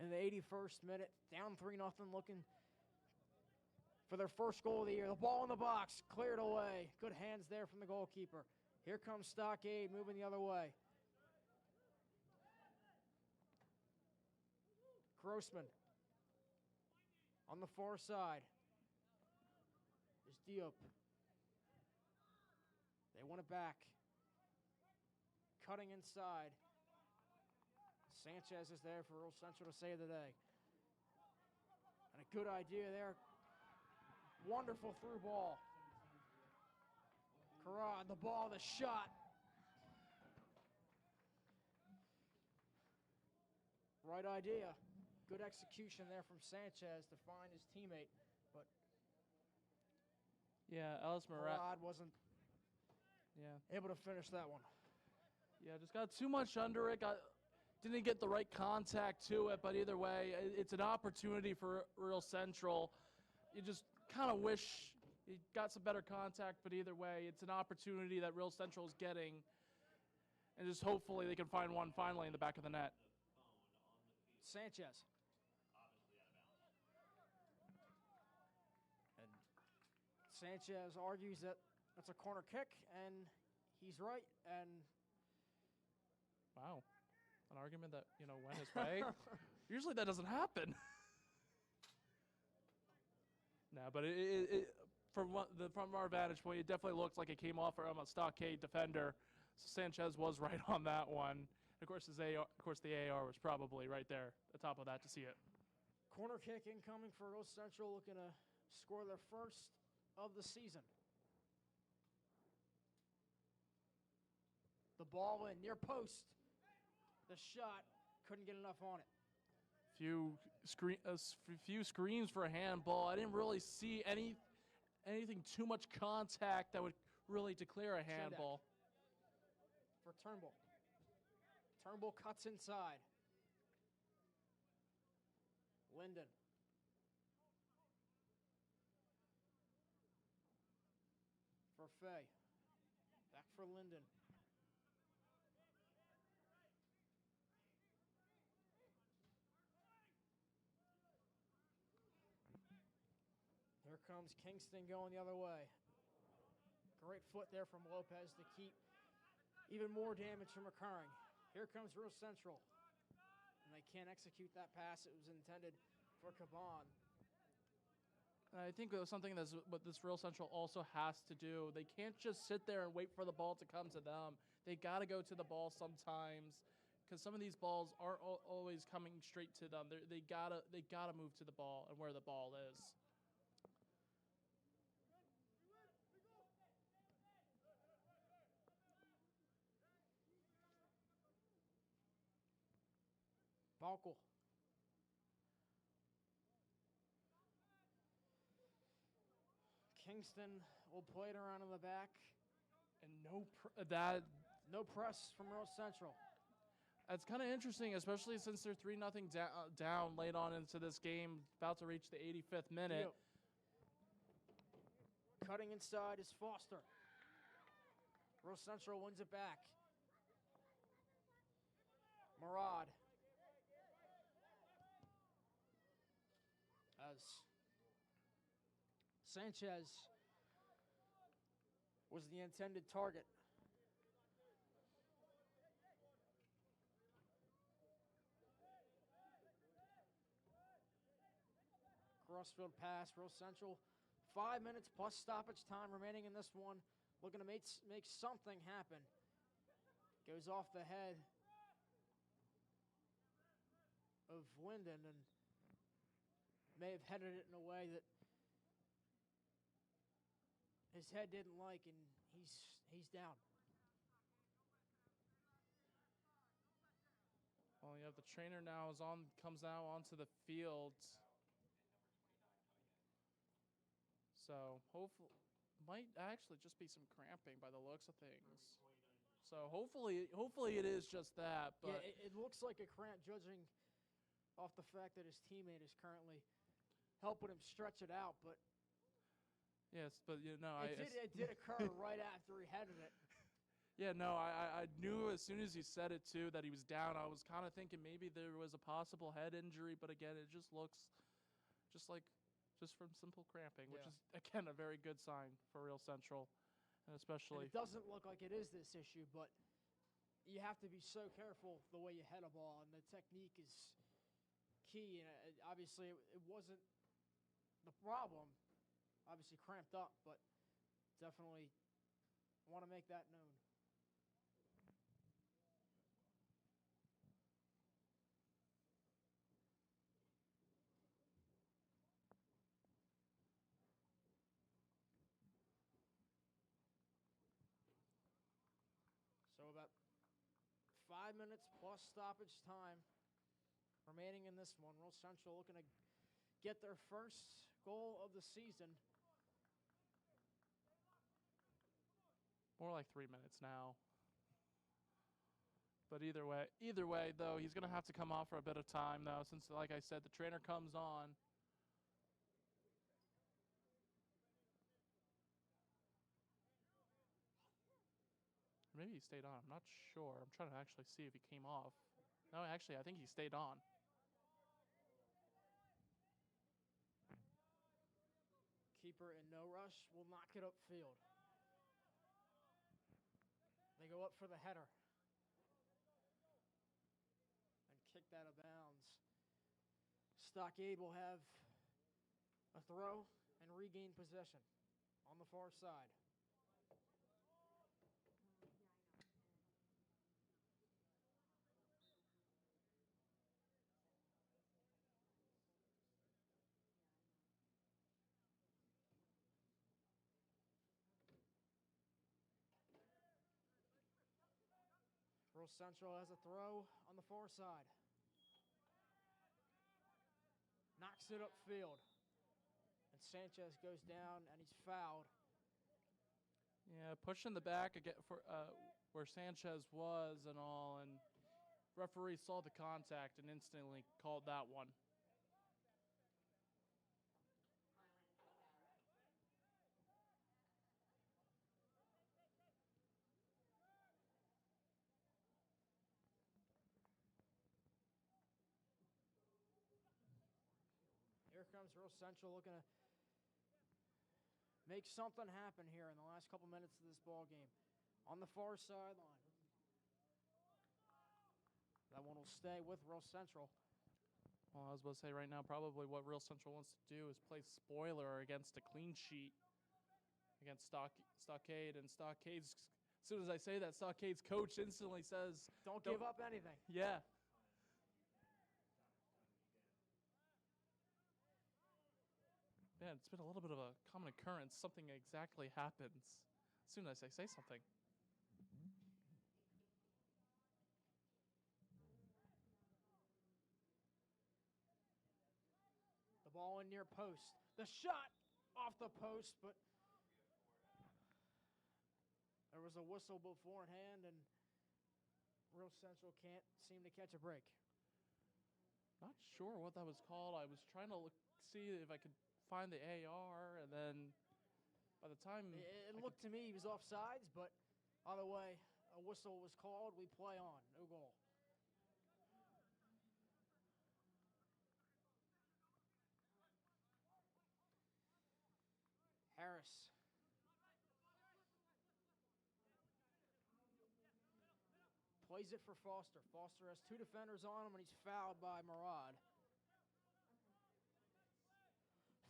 In the 81st minute, down 3-0, looking for their first goal of the year. The ball in the box, cleared away. Good hands there from the goalkeeper. Here comes Stockade moving the other way. Grossman on the far side. There's Diop. They want it back. Cutting inside. Sanchez is there for Real Central to save the day. And a good idea there. Wonderful through ball. Carrad, the ball, the shot. Right idea. Good execution there from Sanchez to find his teammate. But Yeah, Ellis Murat. Carrad wasn't able to finish that one. Yeah, just got too much under it. Didn't get the right contact to it, but either way, it's an opportunity for Real Central. You just kind of wish he got some better contact, but either way, it's an opportunity that Real Central is getting, and just hopefully they can find one finally in the back of the net. Sanchez. And Sanchez argues that that's a corner kick, and he's right. And Wow, an argument that went his way. Usually that doesn't happen. No, but from our vantage point, it definitely looked like it came off from a Stockade defender. So Sanchez was right on that one. Of course, the AR was probably right there, at the top of that to see it. corner kick incoming for Real Central, looking to score their first of the season. The ball in near post. The shot couldn't get enough on it. Few screens for a handball. I didn't really see anything too much contact that would really declare a handball. For Turnbull. Turnbull cuts inside. Linden. For Fay. Back for Linden. Here comes Kingston going the other way. Great foot there from Lopez to keep even more damage from occurring. Here comes Real Central. And they can't execute that pass. It was intended for Caban. I think it was something that's what this Real Central also has to do. They can't just sit there and wait for the ball to come to them. They got to go to the ball sometimes, because some of these balls aren't always coming straight to them. They gotta move to the ball and where the ball is. Balkel. Kingston will play it around in the back. And no press from Real Central. That's kind of interesting, especially since they're 3-0 down late on into this game, about to reach the 85th minute. Dio. Cutting inside is Foster. Real Central wins it back. Murad. As Sanchez was the intended target. Crossfield pass, Real Central. 5 minutes plus stoppage time remaining in this one. Looking to make something happen. Goes off the head of Linden and may have headed it in a way that his head didn't like, and he's down. Well, you have the trainer now comes now onto the field. So hopefully, might actually just be some cramping by the looks of things. So hopefully it is just that. But yeah, it looks like a cramp, judging off the fact that his teammate is currently helping him stretch it out. But yes, but it did occur right after he headed it. Yeah, no, I knew as soon as he said it too that he was down. I was kind of thinking maybe there was a possible head injury, but again, it just looks just from simple cramping, which is again a very good sign for Real Central, and especially. And it doesn't look like it is this issue, but you have to be so careful the way you head a ball, and the technique is key. And obviously, it wasn't the problem. Obviously, cramped up, but definitely want to make that known. So about 5 minutes plus stoppage time remaining in this one. Real Central looking to get their first goal of the season. More like 3 minutes now. But either way, though, he's going to have to come off for a bit of time, though, since, like I said, the trainer comes on. Maybe he stayed on. I'm not sure. I'm trying to actually see if he came off. No, actually, I think he stayed on. Keeper in no rush will knock it upfield. They go up for the header. And kick that out of bounds. Stockade will have a throw and regain possession on the far side. Real Central has a throw on the far side. Knocks it upfield. And Sanchez goes down, and he's fouled. Yeah, pushing the back again for where Sanchez was and all, and referee saw the contact and instantly called that one. Here comes Real Central looking to make something happen here in the last couple minutes of this ball game. On the far sideline. That one will stay with Real Central. Well, I was about to say right now, probably what Real Central wants to do is play spoiler against a clean sheet against Stockade. And Stockade's, as soon as I say that, Stockade's coach instantly says, Don't give up anything. Yeah. Man, it's been a little bit of a common occurrence. Something exactly happens as soon as I say something. The ball in near post. The shot off the post, but there was a whistle beforehand, and Real Central can't seem to catch a break. Not sure what that was called. I was trying to see if I could find the AR, and then by the time It looked to me he was offsides, but either way, a whistle was called. We play on. No goal. Harris. Plays it for Foster. Foster has two defenders on him, and he's fouled by Murad.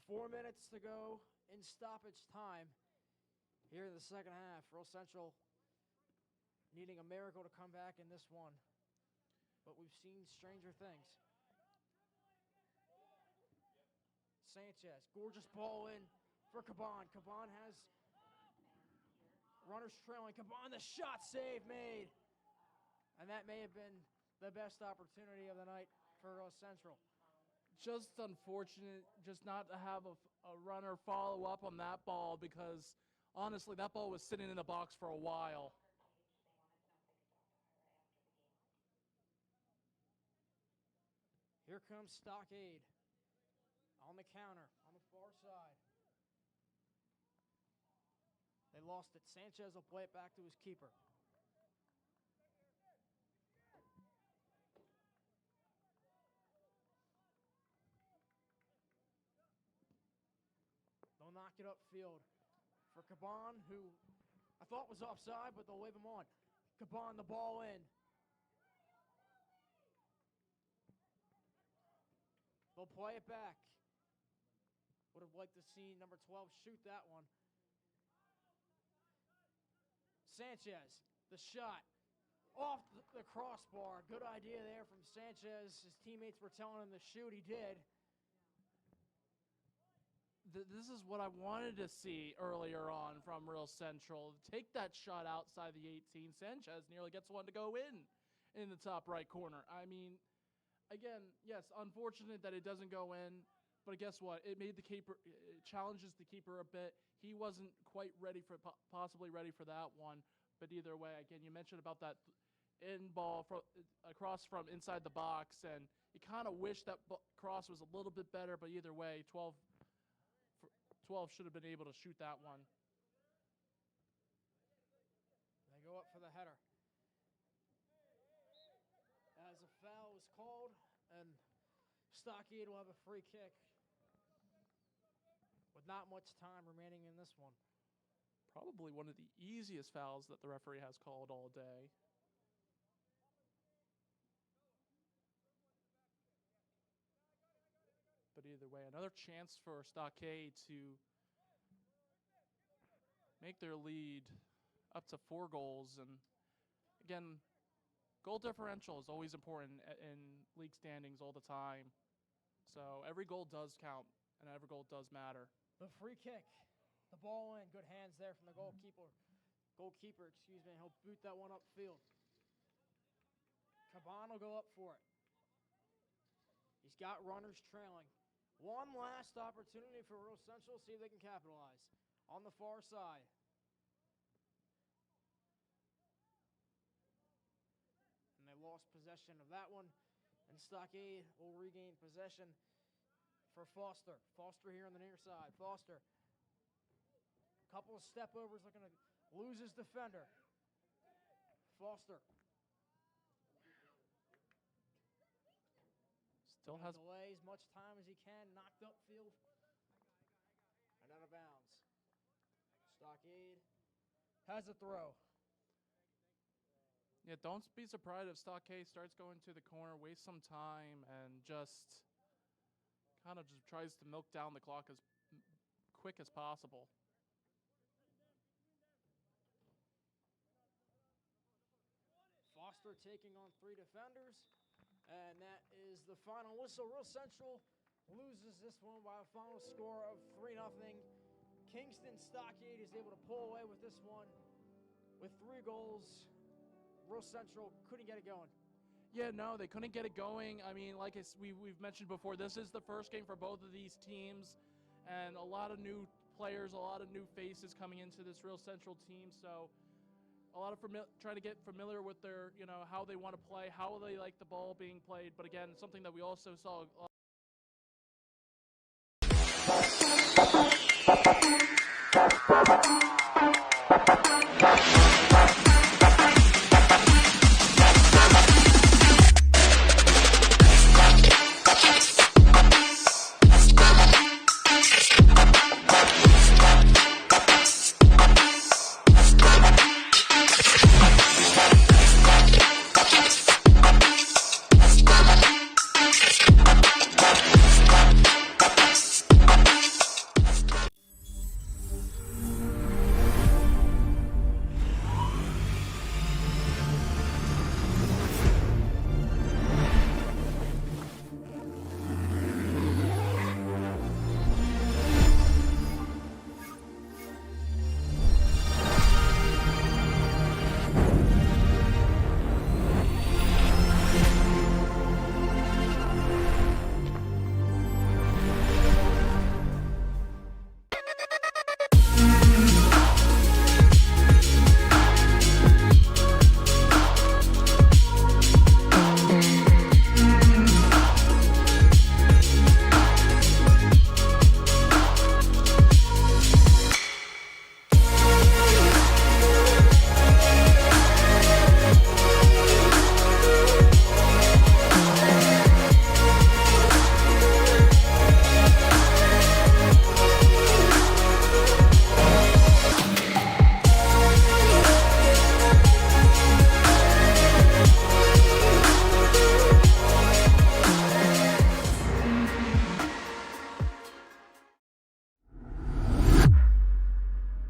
4 minutes to go in stoppage time here in the second half. Real Central needing a miracle to come back in this one. But we've seen stranger things. Sanchez, gorgeous ball in for Caban. Caban has runners trailing. Caban, the shot save made. And that may have been the best opportunity of the night for Real Central. just unfortunate just not to have a runner follow up on that ball, because honestly, that ball was sitting in the box for a while. Here comes Stockade on the counter on the far side. They lost it. Sanchez will play it back to his keeper. They'll knock it upfield for Caban, who I thought was offside, but they'll wave him on. Caban, the ball in. They'll play it back. Would have liked to see number 12 shoot that one. Sanchez, the shot off the crossbar. Good idea there from Sanchez. His teammates were telling him to shoot. He did. This is what I wanted to see earlier on from Real Central. Take that shot outside the 18. Sanchez nearly gets one to go in the top right corner. I mean, again, yes, unfortunate that it doesn't go in, but guess what? It made the keeper, it challenges the keeper a bit. He wasn't quite ready for, possibly ready for that one. But either way, again, you mentioned about that in ball across from inside the box, and you kind of wish that cross was a little bit better. But either way, 12 should have been able to shoot that one. They go up for the header. As a foul was called, and Stockade will have a free kick with not much time remaining in this one. Probably one of the easiest fouls that the referee has called all day. But either way, another chance for Stockade to make their lead up to 4 goals. And again, goal differential is always important in league standings all the time. So every goal does count, and every goal does matter. The free kick, the ball in, good hands there from the goalkeeper. And he'll boot that one upfield. Caban will go up for it. He's got runners trailing. One last opportunity for Real Central, see if they can capitalize. On the far side. And they lost possession of that one. And Stockade will regain possession for Foster. Foster here on the near side. Foster. Couple of step overs, looking to lose his defender. Foster. Still has Delay as much time as he can. Knocked upfield. And out of bounds. Stockade has a throw. Yeah, don't be surprised if Stockade starts going to the corner, waste some time, and just kind of just tries to milk down the clock as quick as possible. Foster taking on 3 defenders. And that is the final whistle. Real Central loses this one by a final score of 3-0. Kingston Stockade is able to pull away with this one with 3 goals. Real Central couldn't get it going. Yeah, no, they couldn't get it going. I mean, like we've mentioned before, this is the first game for both of these teams, and a lot of new players, a lot of new faces coming into this Real Central team. So a lot of trying to get familiar with their, how they want to play, how they like the ball being played. But again, something that we also saw.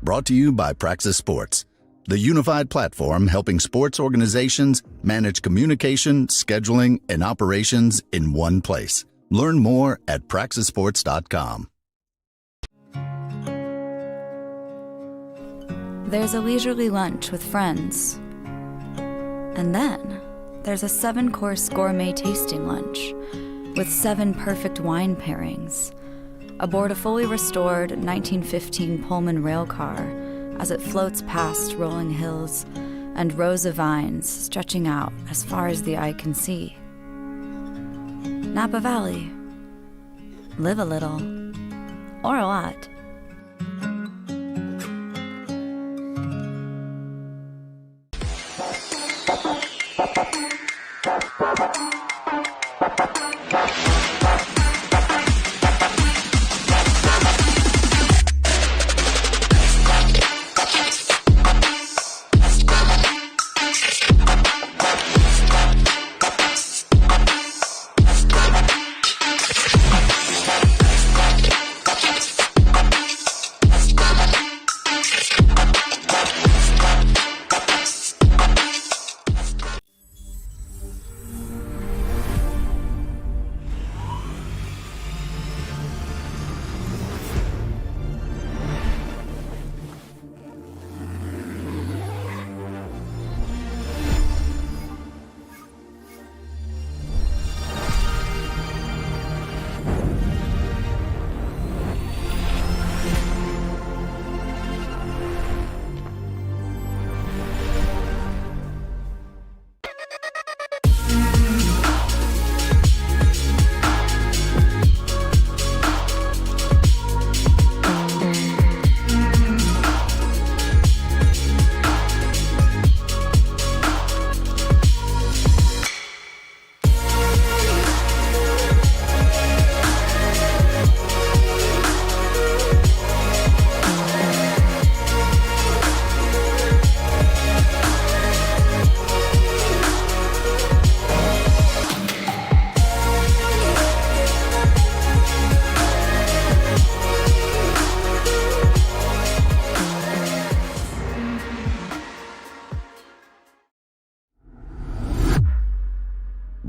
Brought to you by Praxis Sports, the unified platform helping sports organizations manage communication, scheduling, and operations in one place. Learn more at praxisports.com. There's a leisurely lunch with friends. And then there's a 7-course gourmet tasting lunch with 7 perfect wine pairings aboard a fully restored 1915 Pullman rail car as it floats past rolling hills and rows of vines stretching out as far as the eye can see. Napa Valley. Live a little, or a lot.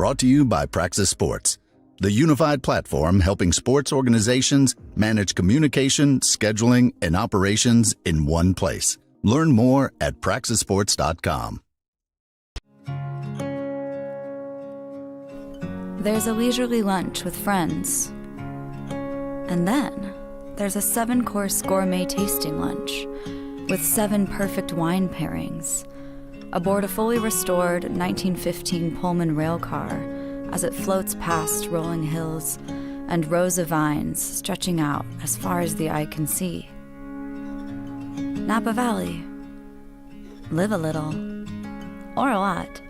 Brought to you by Praxis Sports, the unified platform helping sports organizations manage communication, scheduling, and operations in one place. Learn more at praxisports.com. There's a leisurely lunch with friends. And then there's a 7-course gourmet tasting lunch with 7 perfect wine pairings aboard a fully restored 1915 Pullman rail car as it floats past rolling hills and rows of vines stretching out as far as the eye can see. Napa Valley. Live a little, or a lot.